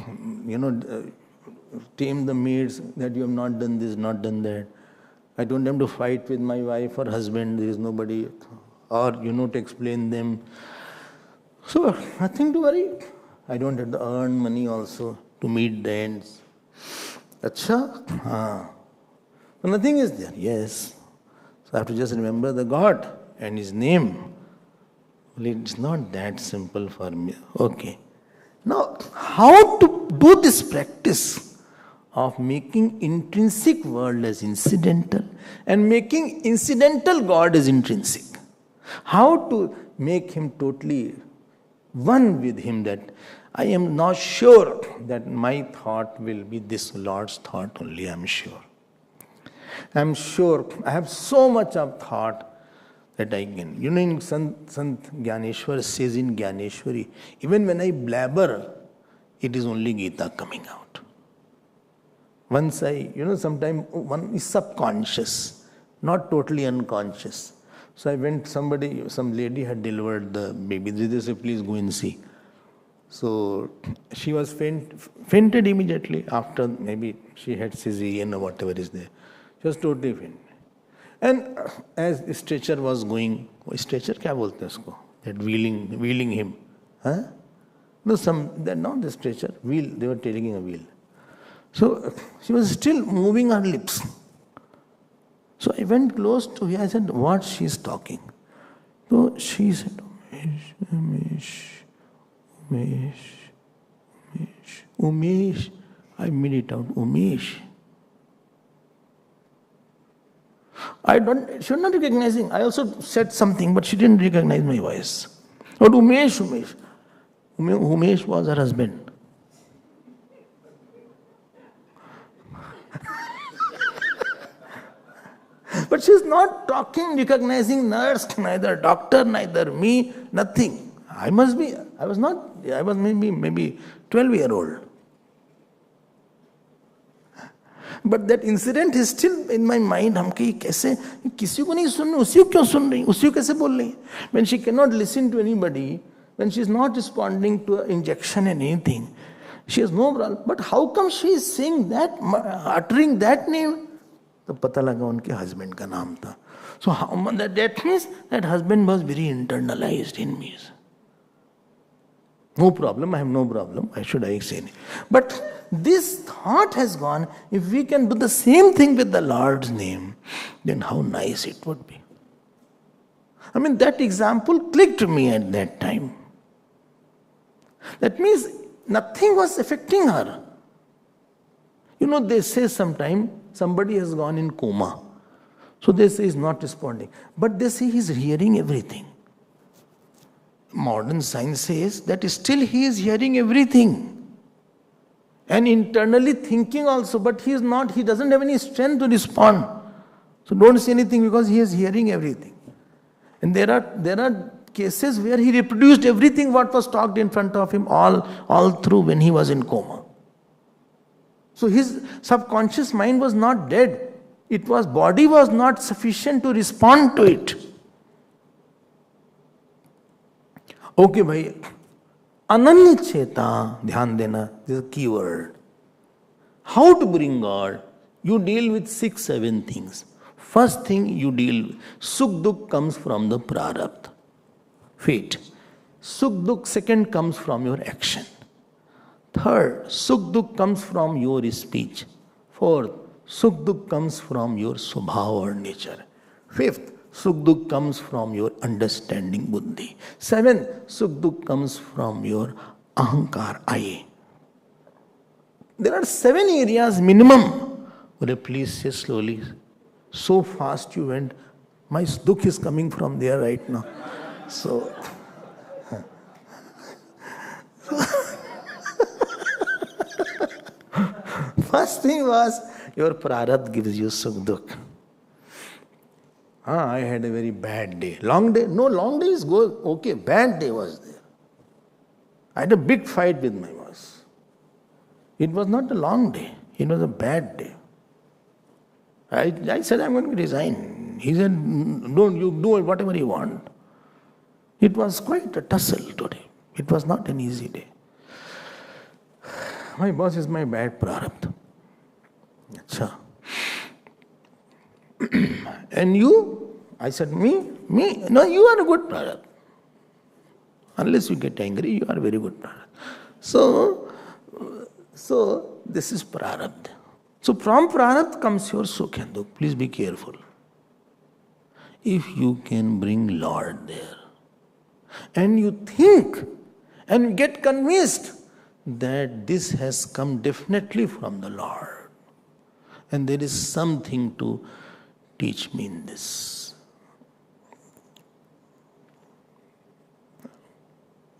tame the maids that you have not done this, not done that. I don't have to fight with my wife or husband. There is nobody, or to explain them. So, nothing to worry. I don't have to earn money also to meet the ends. Acha? So nothing is there. Yes. So I have to just remember the God and His name. Well, it's not that simple for me. Okay. Now, how to do this practice of making intrinsic world as incidental and making incidental God as intrinsic? How to make Him totally one with Him, that I am not sure that my thought will be this Lord's thought only, I am sure. I am sure, I have so much of thought that I can. In Sant Gyaneshwar says in Gyaneshwari, even when I blabber, it is only Gita coming out. Once sometimes one is subconscious, not totally unconscious. So I went, some lady had delivered the baby. They said, please go and see. So she was fainted immediately after, maybe she had cesarean or whatever is there. She was totally fainted. And as the stretcher was going, stretcher क्या बोलते हैं उसको? That wheeling him. Huh? No, not the stretcher, wheel, they were taking a wheel. So she was still moving her lips. So I went close to her, I said, what she is talking? So she said, Umesh. I made it out, Umesh. She was not recognizing. I also said something, but she didn't recognize my voice. But Umesh was her husband. But she's not talking, recognizing nurse, neither doctor, neither me, nothing. I was maybe 12-year-old. But that incident is still in my mind. हम कि कैसे किसी को नहीं सुन रही, उसी को क्यों सुन रही, उसी को कैसे बोल रही? When she cannot listen to anybody, when she is not responding to an injection and anything, she has no problem. But how come she is saying that, uttering that name? तो पता लगा उनके husband का नाम था. So that means that husband was very internalized in me. No problem, I have no problem. Why should I say it? But this thought has gone, if we can do the same thing with the Lord's name, then how nice it would be. I mean, that example clicked to me at that time. That means nothing was affecting her. You know, they say sometimes somebody has gone in coma. So they say he's not responding. But they say he's hearing everything. Modern science says that still he is hearing everything. And internally thinking also, but he doesn't have any strength to respond. So don't say anything because he is hearing everything. And there are cases where he reproduced everything what was talked in front of him all through when he was in coma. So his subconscious mind was not dead. Body was not sufficient to respond to it. Okay, bhai. Ananya Cheta, dhyan dena, this is a key word. How to bring God? You deal with 6-7 things. First thing you deal with, Sukh Dukh comes from the prarabdha, fate. Sukh Dukh second comes from your action. Third, Sukh Dukh comes from your speech. Fourth, Sukh Dukh comes from your subhava or nature. Fifth, Sukh Dukh comes from your understanding buddhi. Seventh, Sukh Dukh comes from your ahankar, I. There are 7 areas minimum. Will please say slowly. So fast you went. My dukh is coming from there right now. So first thing was your prarabdha gives you Sukh Dukh. I had a very bad day. Long day? No, long day is good. Okay, bad day was there. I had a big fight with my boss. It was not a long day. It was a bad day. I said, I'm going to resign. He said, don't, you do whatever you want. It was quite a tussle today. It was not an easy day. My boss is my bad prarabdha. Achha. And you? I said, me? No, you are a good prarabdha. Unless you get angry, you are a very good prarabdha. So this is prarabdha. So from prarabdha comes your sukh and dukh. Please be careful. If you can bring Lord there, and you think and get convinced that this has come definitely from the Lord, and there is something to teach me in this.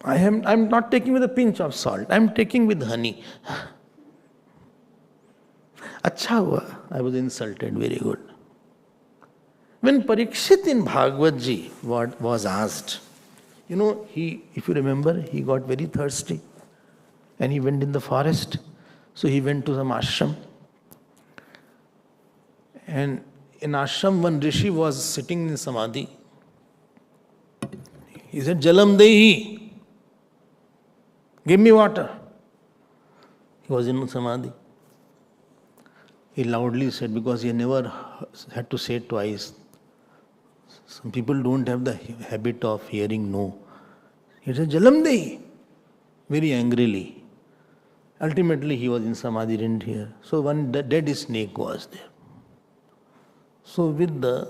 I'm not taking with a pinch of salt. I'm taking with honey. Acha hua. I was insulted. Very good. When Parikshit in Bhagavad Ji was asked, you know, if you remember, he got very thirsty and he went in the forest. So he went to some ashram. And in ashram, one rishi was sitting in samadhi He said, Jalam Dehi. Give me water. He was in Samadhi. He loudly said, because he never had to say twice. Some people don't have the habit of hearing no. He said, Jalam Dehi. Very angrily. Ultimately, he was in Samadhi, didn't hear. So one dead snake was there. So with the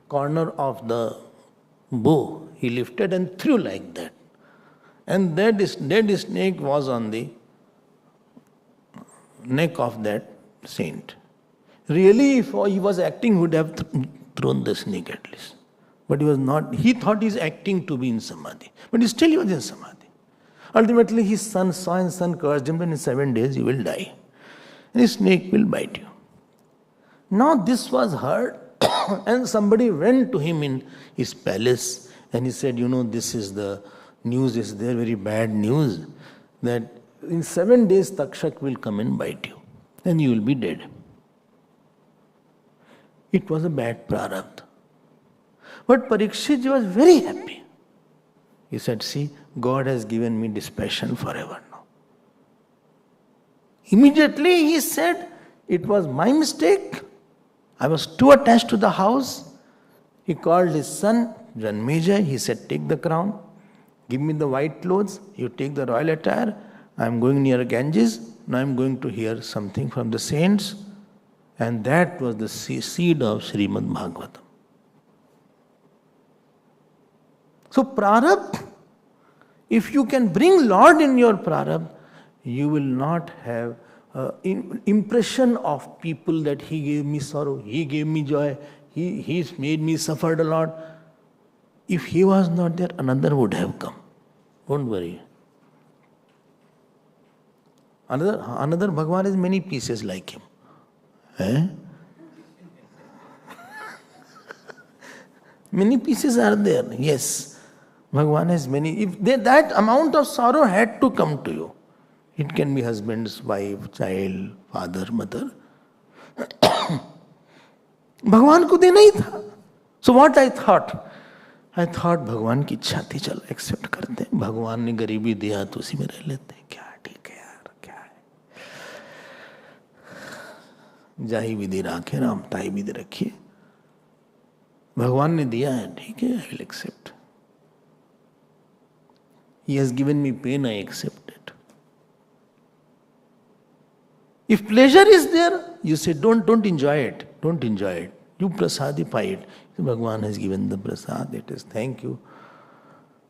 corner of the bow, he lifted and threw like that. And that dead snake was on the neck of that saint. Really, if he was acting, he would have thrown the snake at least. But he was not. He thought he is acting to be in Samadhi. But still he was in Samadhi. Ultimately, his son saw and son cursed him, and in 7 days you will die. And the snake will bite you. Now this was heard, and somebody went to him in his palace, and he said, this is the news is there, very bad news, that in 7 days Takshak will come and bite you, and you will be dead. It was a bad prarabdha. But Parikshit was very happy. He said, see, God has given me dispassion forever now. Immediately he said, it was my mistake. I was too attached to the house. He called his son, Janmeja. He said, take the crown. Give me the white clothes. You take the royal attire. I am going near Ganges. Now I am going to hear something from the saints. And that was the seed of Srimad Bhagavatam. So prarabdha, if you can bring Lord in your prarabdha, you will not have impression of people that he gave me sorrow, he gave me joy, he's made me suffered a lot. If he was not there, another would have come. Don't worry. Another Bhagwan has many pieces like him. Many pieces are there, yes. Bhagwan has many. If that amount of sorrow had to come to you, it can be husband's wife, child, father, mother. Bhagwan ko dena hi tha. So what I thought Bhagwan ki इच्छा थी, चलो accept करते हैं. भगवान ने गरीबी दिया तो उसी में रह लेते हैं. क्या ठीक है यार, क्या है. जाही विधि राखे राम, ताई विधि रखिए. भगवान ने दिया है, ठीक है, I will accept. He has given me pain, I accept it. If pleasure is there, you say, don't enjoy it. Don't enjoy it. You prasadify it. Bhagwan has given the prasad. It is, thank you.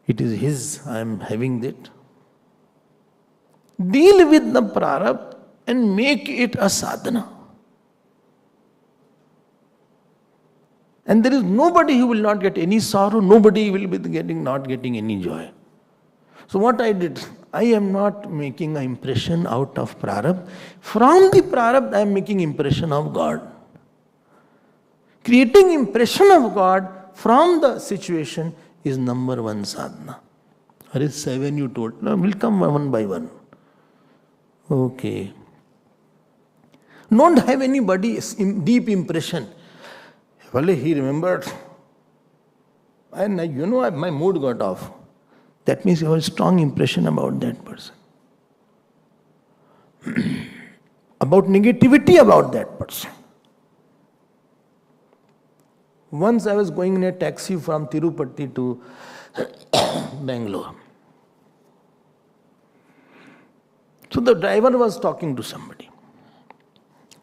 It is his. I am having it. Deal with the prarabdha and make it a sadhana. And there is nobody who will not get any sorrow. Nobody will be not getting any joy. So what I did, I am not making an impression out of prarabdha. From the prarabdha, I am making impression of God. Creating impression of God from the situation is number one sadhana. Or is 7 you told? No, we'll come one by one. Okay. Don't have anybody deep impression. Well, he remembered. And my mood got off. That means you have a strong impression about that person. About negativity about that person. Once I was going in a taxi from Tirupati to Bangalore. So the driver was talking to somebody.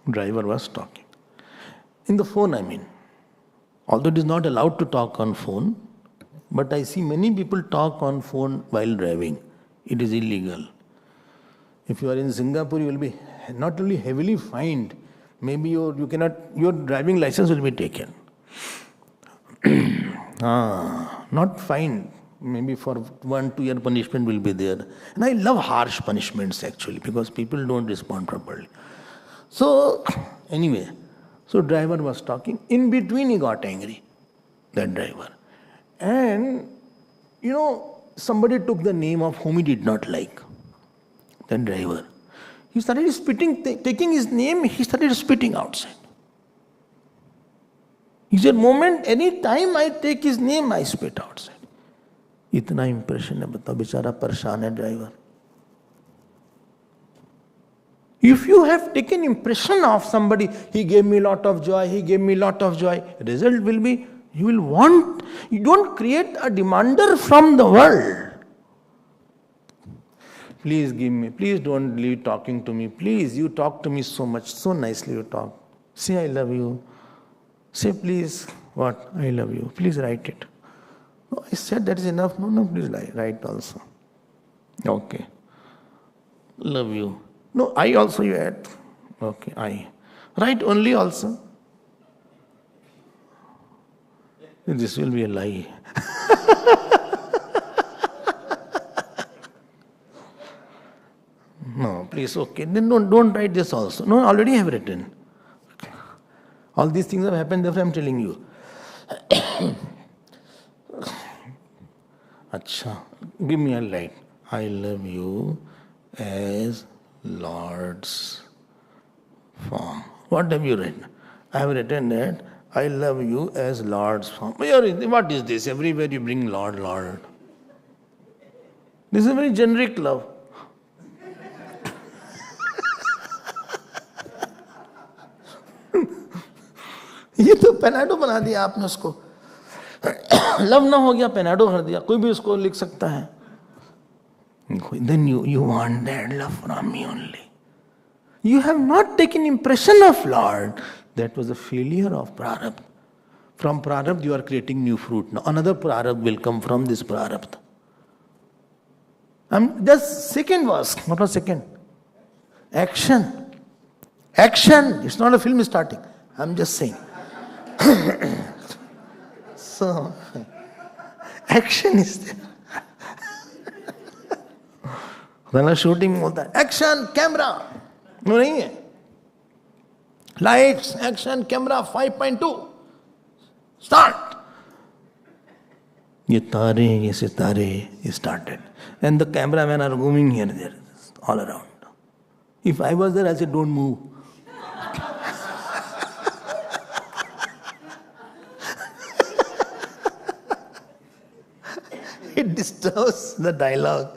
Driver was talking. In the phone, I mean. Although it is not allowed to talk on phone, but I see many people talk on phone while driving. It is illegal. If you are in Singapore, you will be not only heavily fined, maybe your driving license will be taken. Not fined. Maybe for 1-2 year punishment will be there. And I love harsh punishments actually, because people don't respond properly. So, anyway, so driver was talking. In between he got angry, that driver. And, somebody took the name of whom he did not like, that driver. He started spitting, taking his name, he started spitting outside. He said, any time I take his name, I spit outside. इतना impression है, बताओ, बेचारा परेशान है driver. If you have taken impression of somebody, he gave me lot of joy, he gave me lot of joy, result will be, you will want, you don't create a demander from the world. Please give me, please don't leave talking to me, please, you talk to me so much, so nicely you talk. Say I love you. Say please, what? I love you. Please write it. No, I said that is enough. No, please write also. Okay. Love you. No, I also you add. Okay, I. Write only also. This will be a lie. No, please, okay. Then don't write this also. No, already I have written. All these things have happened, therefore I am telling you. Acha, give me a light. I love you as Lord's form. What have you written? I have written that I love you as Lord's form. What is this? Everywhere you bring Lord, Lord. This is a very generic love. ये तो पेनाडो बना दिया आपने उसको. Love ना हो गया, पेनाडो कर दिया. कोई भी उसको लिख सकता है. Then you want that love from me only. You have not taken impression of Lord. That was a failure of prarabdha. From prarabdha you are creating new fruit. Now another prarabdha will come from this prarabdha. Just second verse. What was second? Action. Action. It's not a film starting. I'm just saying. So, action is there. When shooting होता है, action, camera. No, नहीं है. Lights, action, camera, 5.2. Start. ये तारे, ये सितारे started. And the cameramen are moving here, there, all around. If I was there, I said, don't move. It disturbs the dialogue.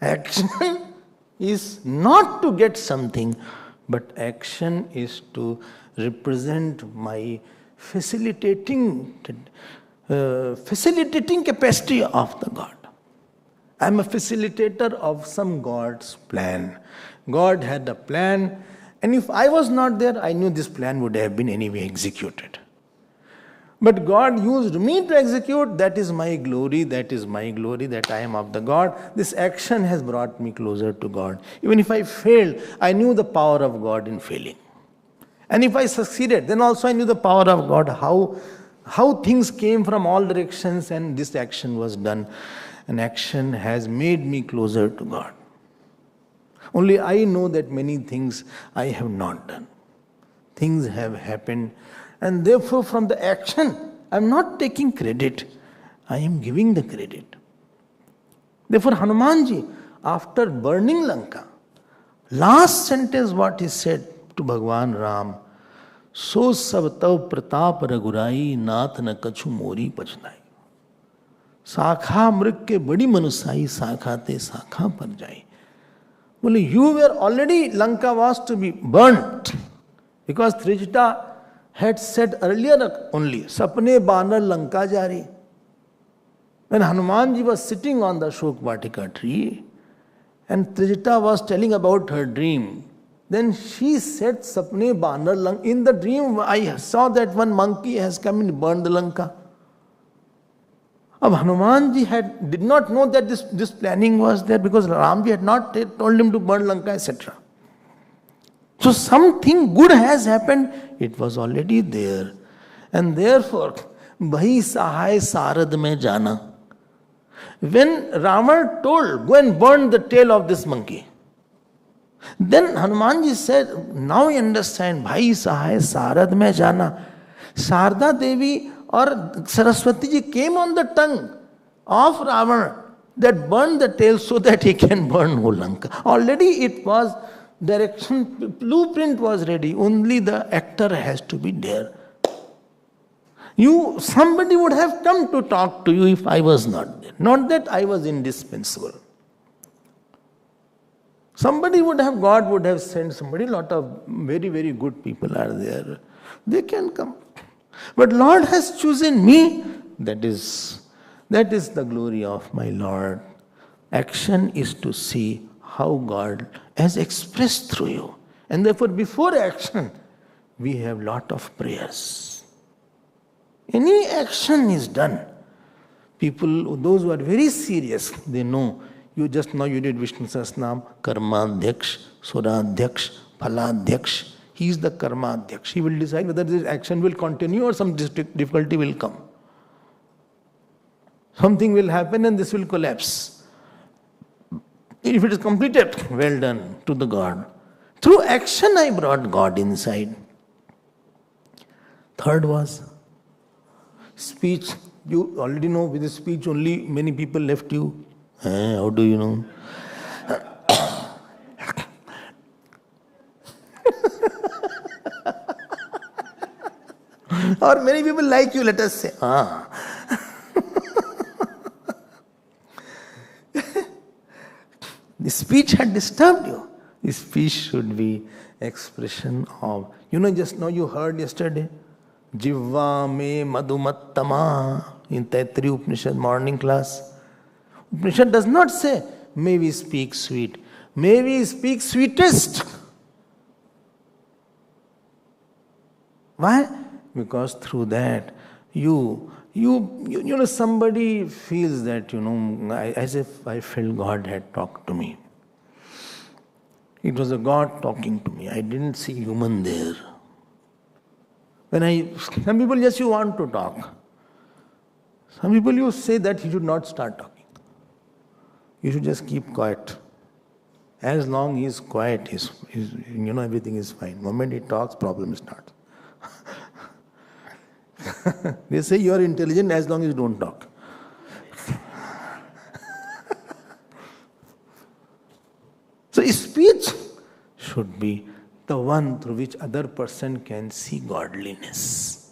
Action is not to get something, but action is to represent my facilitating capacity of the God. I am a facilitator of some God's plan. God had a plan, and if I was not there, I knew this plan would have been anyway executed. But God used me to execute. That is my glory, that I am of the God. This action has brought me closer to God. Even if I failed, I knew the power of God in failing. And if I succeeded, then also I knew the power of God, how things came from all directions and this action was done. An action has made me closer to God. Only I know that many things I have not done. Things have happened. And therefore from the action, I am not taking credit. I am giving the credit. Therefore Hanumanji, after burning Lanka, last sentence what he said to Bhagwan Ram, So sab tav pratap ragurai nath na kachu mori pachnai. Sakha mrik ke badi manusai sakha te sakha par jai. Well, you were already, Lanka was to be burnt. Because Trijita had said earlier only, Sapne banar Lanka jari. When Hanumanji was sitting on the Shok Vatika tree, and Trijita was telling about her dream, then she said, Sapne banar Lanka. In the dream, I saw that one monkey has come and burned the Lanka. Hanumanji did not know that this planning was there because Ramji had not told him to burn Lanka, etc. So something good has happened. It was already there. And therefore, Bhai Sahai Sarad mein jana. When Rama told, go and burn the tail of this monkey, then Hanumanji said, now I understand, Bhai Sahai Sarad mein jana. Sarda Devi or Saraswati ji came on the tongue of Ravana that burned the tail so that he can burn whole Lanka. Already it was direction, blueprint was ready. Only the actor has to be there. Somebody would have come to talk to you if I was not there. Not that I was indispensable. God would have sent somebody. Lot of very, very good people are there. They can come. But Lord has chosen me. That is the glory of my Lord. Action is to see how God has expressed through you. And therefore, before action, we have lot of prayers. Any action is done. People, those who are very serious, they know. You did Vishnu Sahasranam, Karmadhyaksh, Suradhyaksh, Phaladhyaksh. He is the Karmadhyaksh. He will decide whether this action will continue or some difficulty will come. Something will happen and this will collapse. If it is completed, well done to the God. Through action I brought God inside. Third was speech. You already know with the speech only many people left you. How do you know? Or many people like you, let us say. The speech had disturbed you. The speech should be expression of, just now you heard yesterday, Jivva me madhumattama in Taittiriya Upanishad morning class. Upanishad does not say, may we speak sweet. May we speak sweetest. Why? Because through that, somebody feels that, as if I felt God had talked to me. It was a God talking to me. I didn't see human there. Some people just you want to talk. Some people you say that he should not start talking. You should just keep quiet. As long he is quiet, everything is fine. The moment he talks, problem starts. They say you are intelligent as long as you don't talk. So speech should be the one through which other person can see godliness.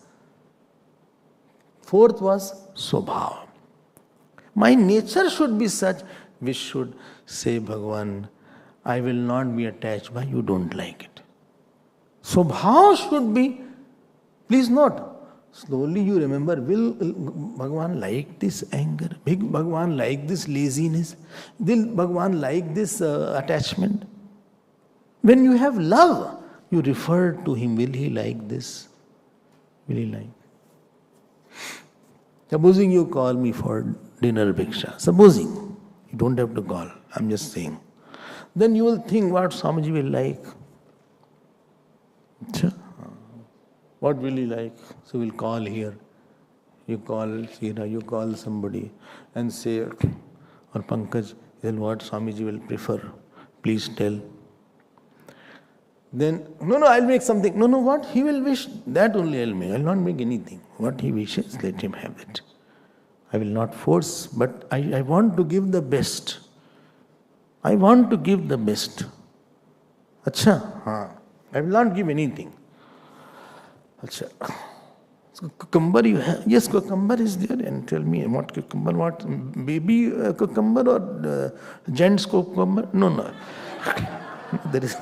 Fourth was Swabhav. My nature should be such, we should say, Bhagavan, I will not be attached by you don't like it. Swabhav should be, please note, slowly you remember, will Bhagavan like this anger? Will Bhagavan like this laziness? Will Bhagavan like this attachment? When you have love, you refer to him. Will he like this? Will he like? Supposing you call me for dinner bhiksha. Supposing. You don't have to call. I'm just saying. Then you will think what Swamiji will like. What will he like? So we'll call here. You call Sira, you call somebody and say, or Pankaj, then what Swamiji will prefer. Please tell. Then, no, I'll make something. No, what? He will wish. That only I'll make. I'll not make anything. What he wishes, let him have it. I will not force, but I want to give the best. I want to give the best. Acha, I will not give anything. Acha. So cucumber you have? Yes, cucumber is there. And tell me what cucumber, what? Baby cucumber or gents cucumber? No. There is...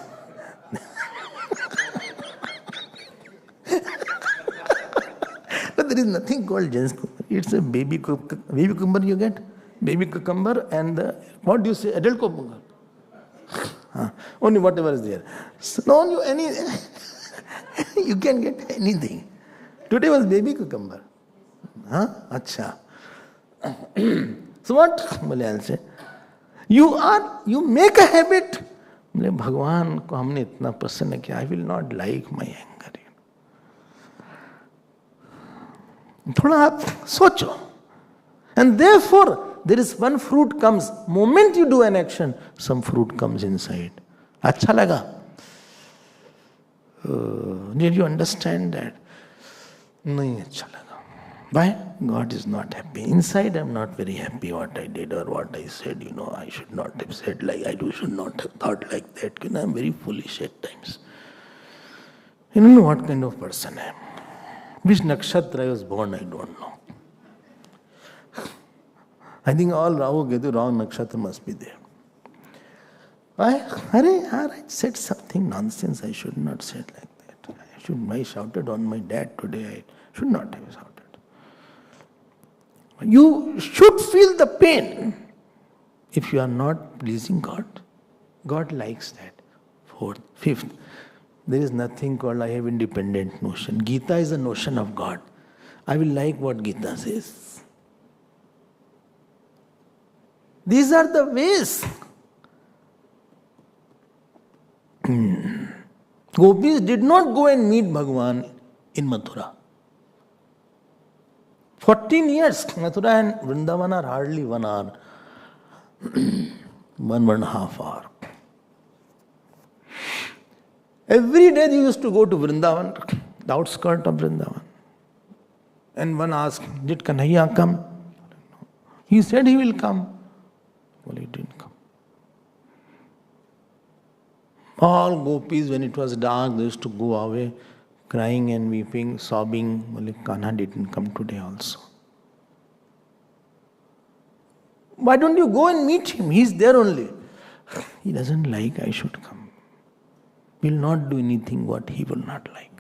But there is nothing called gents cucumber. It's a baby cucumber you get. Baby cucumber and what do you say? Adult cucumber. Only whatever is there. So no, you can get anything. Today was baby cucumber. Acha. So what? I'll say, you make a habit. Bhagwan ko humne itna prasanna kiya, I will not like my anger. थोड़ा आप सोचो. And therefore, there is one fruit comes. Moment you do an action, some fruit comes inside. अच्छा लगा? Did you understand that? नहीं अच्छा लगा. Why? God is not happy. Inside I am not very happy what I did or what I said. I should not have said like I do, should not have thought like that. I am very foolish at times. You don't know what kind of person I am. Which nakshatra I was born, I don't know. I think all Rahu Ketu wrong nakshatra must be there. I said something nonsense. I should not say it like that. I shouted on my dad today. I should not have shouted. You should feel the pain if you are not pleasing God. God likes that. Fourth, fifth, there is nothing called I have independent notion. Gita is a notion of God. I will like what Gita says. These are the ways. Gopis did not go and meet Bhagavan in Mathura. 14 years, Mathura and Vrindavan are hardly 1 hour, 1.5 hour. Every day they used to go to Vrindavan, the outskirts of Vrindavan. And one asked, did Kanhaiya come? He said he will come. Well, he didn't come. All gopis, when it was dark, they used to go away, crying and weeping, sobbing. Well, Kanha didn't come today also. Why don't you go and meet him? He's there only. He doesn't like I should come. Will not do anything what he will not like.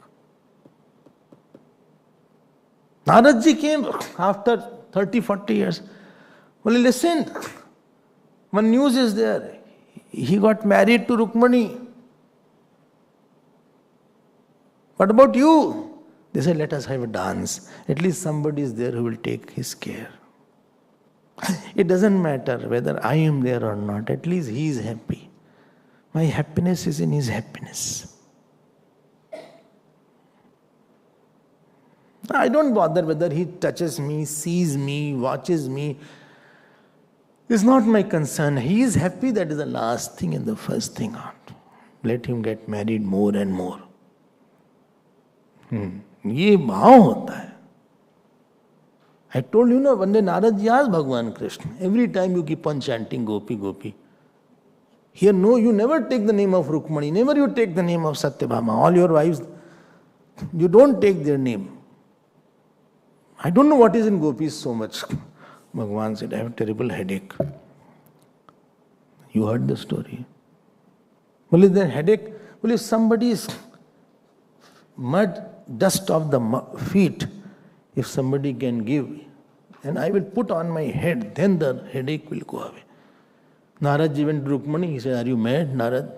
Naradji came after 30-40 years. Well, listen, one news is there. He got married to Rukmani. What about you? They said, let us have a dance. At least somebody is there who will take his care. It doesn't matter whether I am there or not. At least he is happy. My happiness is in his happiness. I don't bother whether he touches me, sees me, watches me. It's not my concern. He is happy, that is the last thing and the first thing on. Let him get married more and more. ये भाव होता है. I told you, one day Narad ji asked Bhagavan Krishna, every time you keep on chanting Gopi, Gopi. Here, no, you never take the name of Rukmani, never you take the name of Satyabhama. All your wives, you don't take their name. I don't know what is in Gopis so much. Bhagavan said, I have a terrible headache. You heard the story. Well, is there headache? Well, if somebody's mud, dust of the feet, if somebody can give, and I will put on my head, then the headache will go away. Narad ji went to Rukmani, he said, are you mad, Narad?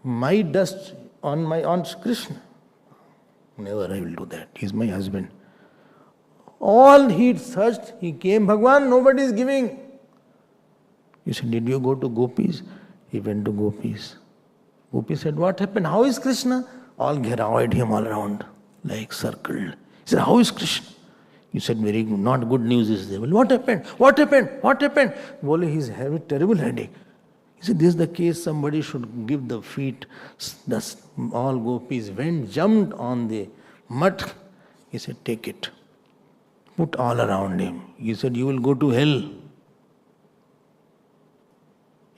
My dust on Krishna. Never I will do that. He is my husband. All he searched, he came, Bhagwan, nobody is giving. He said, did you go to Gopis? He went to Gopis. Gopi said, what happened? How is Krishna? All gheraoed him all around, like circled. He said, how is Krishna? He said, very good, not good news is there. Well, what happened? What happened? What happened? Well, he's having a terrible headache. He said, this is the case, somebody should give the feet. Thus, all Gopis went, jumped on the mud. He said, take it. Put all around him. He said, you will go to hell.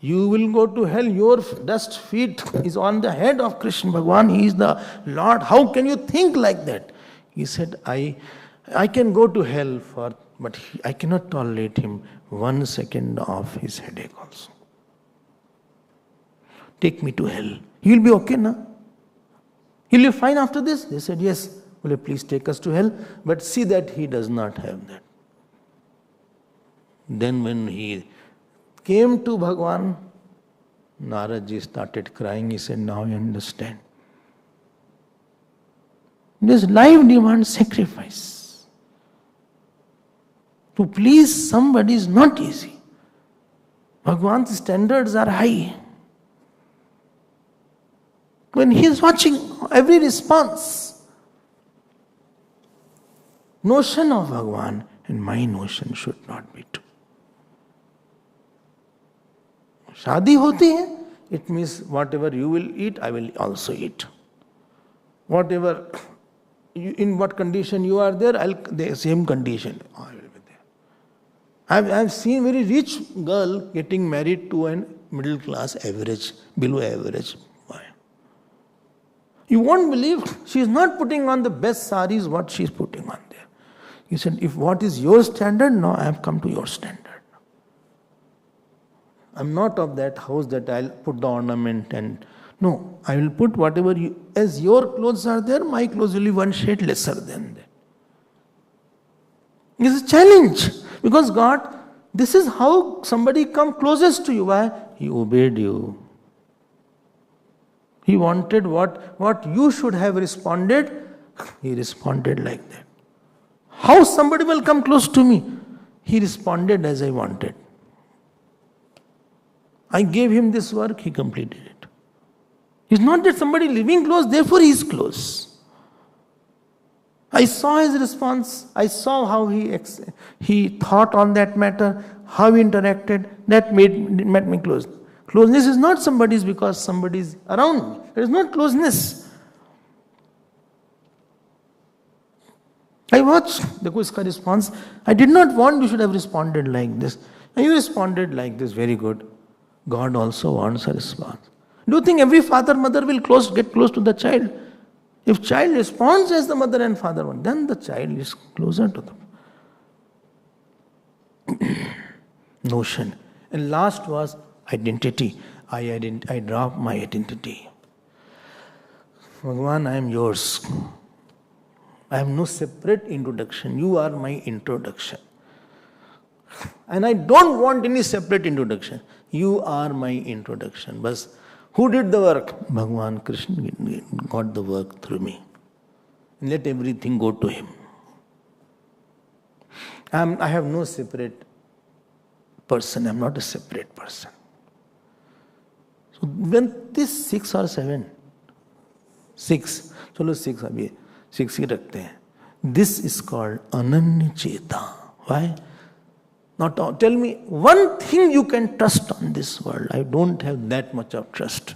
You will go to hell. Your dust feet is on the head of Krishna Bhagavan. He is the Lord. How can you think like that? He said, I can go to hell, but I cannot tolerate him 1 second of his headache also. Take me to hell. He will be okay now. He will be fine after this. They said, yes. Will you please take us to hell? But see that he does not have that. Then when he came to Bhagavan, Narad ji started crying. He said, now I understand. This life demands sacrifice. To please somebody is not easy. Bhagavan's standards are high. When he is watching every response, notion of Bhagavan and my notion should not be two. Shadi hoti hai, it means whatever you will eat, I will also eat. Whatever, in what condition you are there, the same condition, I will be there. I have seen very rich girl getting married to a middle class average, below average boy. You won't believe she is not putting on the best saris what she is putting on there. He said, if what is your standard, no, I have come to your standard. I'm not of that house that I'll put the ornament and no, I will put whatever as your clothes are there, my clothes will be one shade lesser than that. It's a challenge because God, this is how somebody come closest to you. Why? He obeyed you. He wanted what you should have responded. He responded like that. How somebody will come close to me? He responded as I wanted. I gave him this work, he completed it. It's not that somebody living close, therefore he is close. I saw his response. I saw how he thought on that matter, how he interacted. That made me close. Closeness is not somebody's because somebody is around me. There is not closeness. I watched the Kuska response. I did not want you should have responded like this. And you responded like this, very good. God also wants a response. Do you think every father, mother will get close to the child? If child responds as the mother and father want, then the child is closer to them. Notion. And last was identity. I dropped my identity. Bhagavan, I am yours. I have no separate introduction. You are my introduction. And I don't want any separate introduction. You are my introduction. But who did the work? Bhagavan Krishna got the work through me. Let everything go to him. I have no separate person. I am not a separate person. So when this 6 or 7, 6, chalo 6 abhi, 6 hi rakhte hain. This is called Ananya Cheta. Why? Now tell me one thing you can trust on this world. I don't have that much of trust.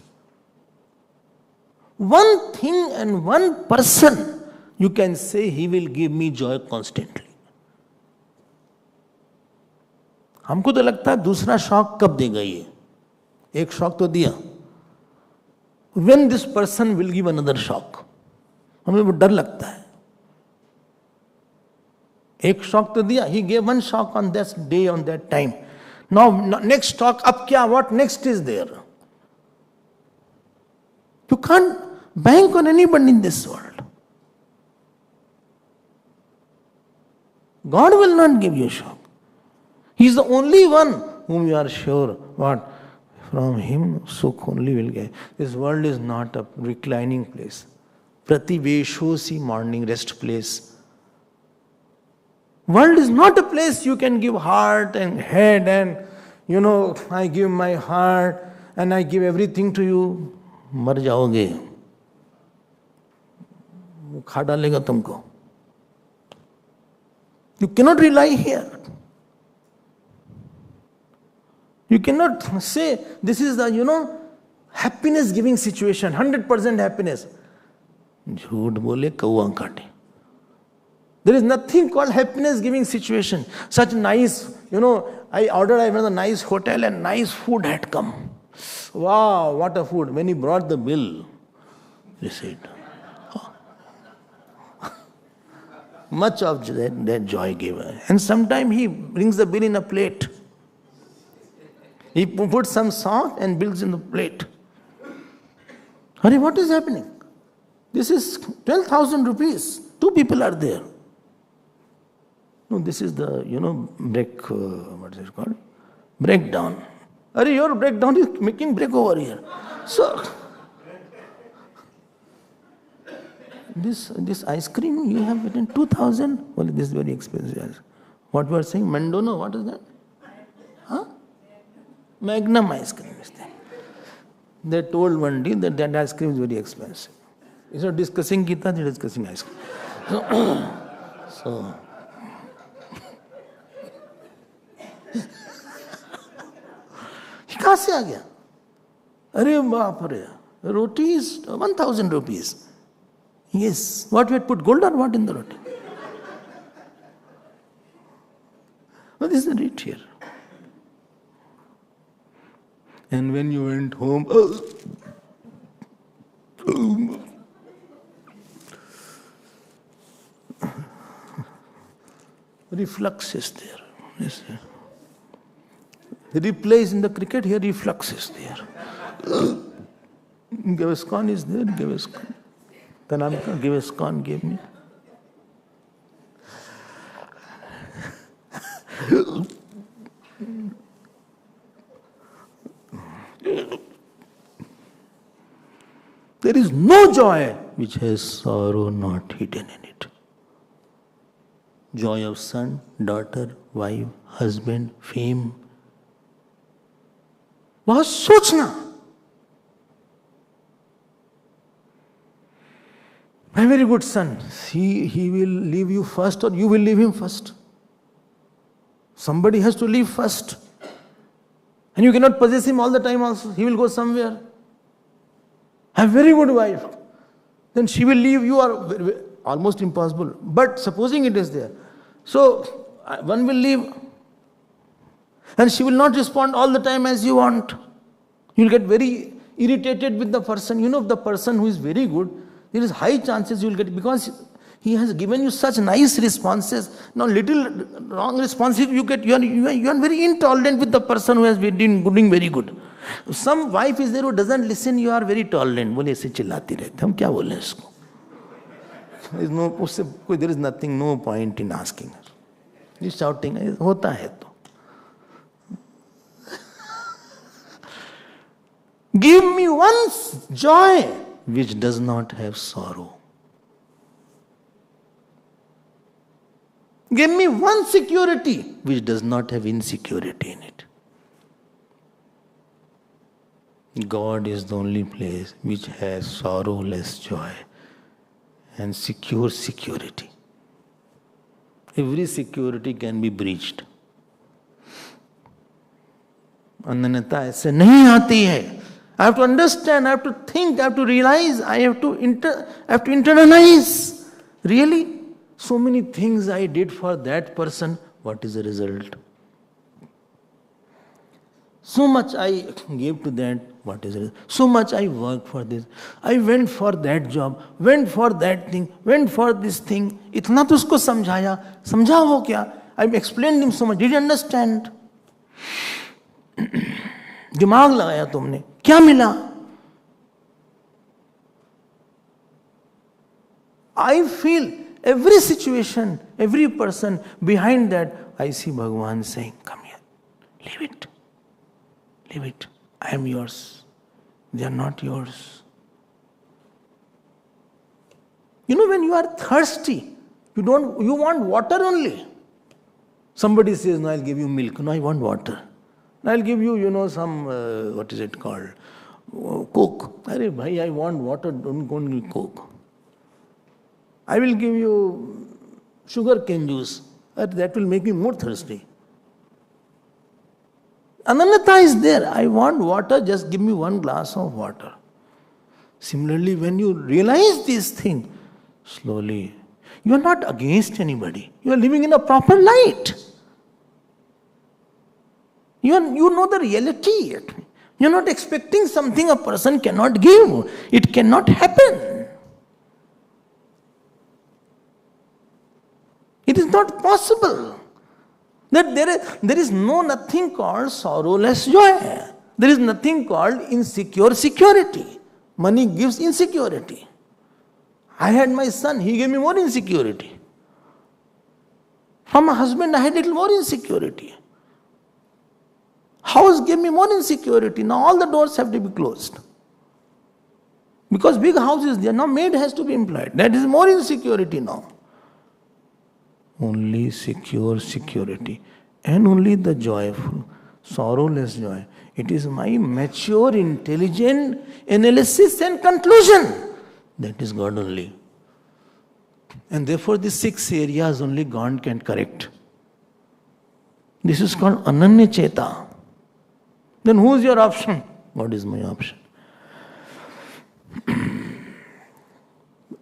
One thing and one person you can say he will give me joy constantly. हमको तो लगता है दूसरा शौक कब देगा ये? एक शौक तो दिया. When this person will give another shock? हमें वो डर लगता है. एक शॉक तो दिया. He gave one shock on that day, on that time. Now next shock, अब क्या? What next is there? You can't bank on anybody in this world. God will not give you shock. He is the only one whom you are sure what? From him sukh only will get. This world is not a reclining place. Prativeshosi morning rest place. World is not a place you can give heart and head and, I give my heart and I give everything to you. मर जाओगे. वो खा डालेगा तुमको. You cannot rely here. You cannot say this is the, happiness giving situation, 100% happiness. झूठ बोले कौवा काटे. There is nothing called happiness giving situation. Such nice, I ordered a nice hotel and nice food had come. Wow, what a food. When he brought the bill, he said, oh. Much of that joy gave her. And sometimes he brings the bill in a plate. He puts some salt and builds in the plate. Hurry, what is happening? This is 12,000 rupees. 2 people are there. No, this is the, what is it called? Breakdown. Hurry, your breakdown is making break over here. So, this ice cream you have written 2,000? Well, this is very expensive. What you are saying? Mandono, what is that? Huh? Magnum ice cream is there. They told one day that ice cream is very expensive. Instead of discussing Gita, they are discussing ice cream. So कहाँ से आ गया? अरे बाप रे, roti is 1,000 rupees. Yes, what we had put gold or what in the roti? What is the rate here? And when you went home, reflux is there. Yes. The replay is in the cricket, here reflux is there. Gaviscon is there, Gaviscon. Kanamka, Gaviscon gave me. There is no joy which has sorrow not hidden in it. Joy of son, daughter, wife, husband, fame. बहुत सोचना. My very good son, he will leave you first or you will leave him first. Somebody has to leave first. And you cannot possess him all the time also. He will go somewhere. Have very good wife. Then she will leave you, or almost impossible. But supposing it is there. So, one will leave. And she will not respond all the time as you want. You will get very irritated with the person. You know, the person who is very good, there is high chances you will get, because he has given you such nice responses. Now, little wrong responses you get, you are very intolerant with the person who has been doing very good. Some wife is there who doesn't listen, you are very tolerant. बोले ऐसे चिल्लाती रहते, हम क्या बोले इसको? There is nothing, no point in asking her. He's shouting, होता है तो. Give me one joy which does not have sorrow. Give me one security which does not have insecurity in it. God is the only place which has sorrowless joy and secure security. Every security can be breached. अनन्यता ऐसे नहीं आती है. I have to understand, I have to think, I have to realize, I have to internalize. Really? So many things I did for that person. What is the result? So much I gave to that. What is it? So much I worked for this. I went for that job, went for that thing, went for this thing. इतना तो उसको समझाया, समझा वो क्या? I explained him so much. Did you understand? दिमाग लगाया तुमने, क्या मिला? I feel every situation, every person behind that, I see Bhagavan saying, come here, leave it. Leave it. I am yours. They are not yours. You know, when you are thirsty, you want water only. Somebody says, no, I'll give you milk. No, I want water. I'll give you, some, what is it called? Coke. Arey bhai, I want water, don't give me Coke. I will give you sugar cane juice. That will make me more thirsty. Ananyata is there. I want water, just give me one glass of water. Similarly, when you realize this thing, slowly, you are not against anybody. You are living in a proper light. You know the reality. You are not expecting something a person cannot give. It cannot happen. It is not possible. That there is nothing called sorrowless joy. There is nothing called insecure security. Money gives insecurity. I had my son, he gave me more insecurity. From a husband, I had little more insecurity. House gave me more insecurity. Now all the doors have to be closed. Because big house is there. Now maid has to be employed. That is more insecurity now. Only secure security. And only the joyful, sorrowless joy. It is my mature, intelligent analysis and conclusion. That is God only. And therefore the 6 areas only God can correct. This is called Ananya Cheta. Then who is your option? What is my option?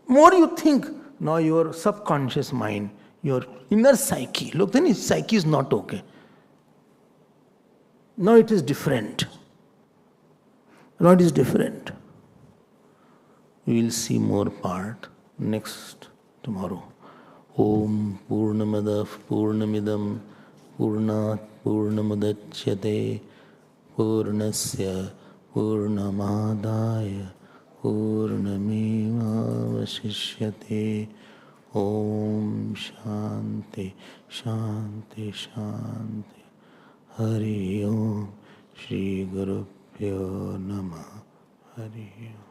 More you think, now your subconscious mind, your inner psyche, look, then his psyche is not okay. Now it is different. Now it is different. We will see more part tomorrow. ओम पूर्णमदः पूर्णमिदं पूर्णात् पूर्णमुदच्यते पूर्णस्य पूर्णमादाय पूर्णमेवावशिष्यते। ओम शांति शांति शांति। हरि ओम। श्री गुरुभ्यो नमः। हरि ओम।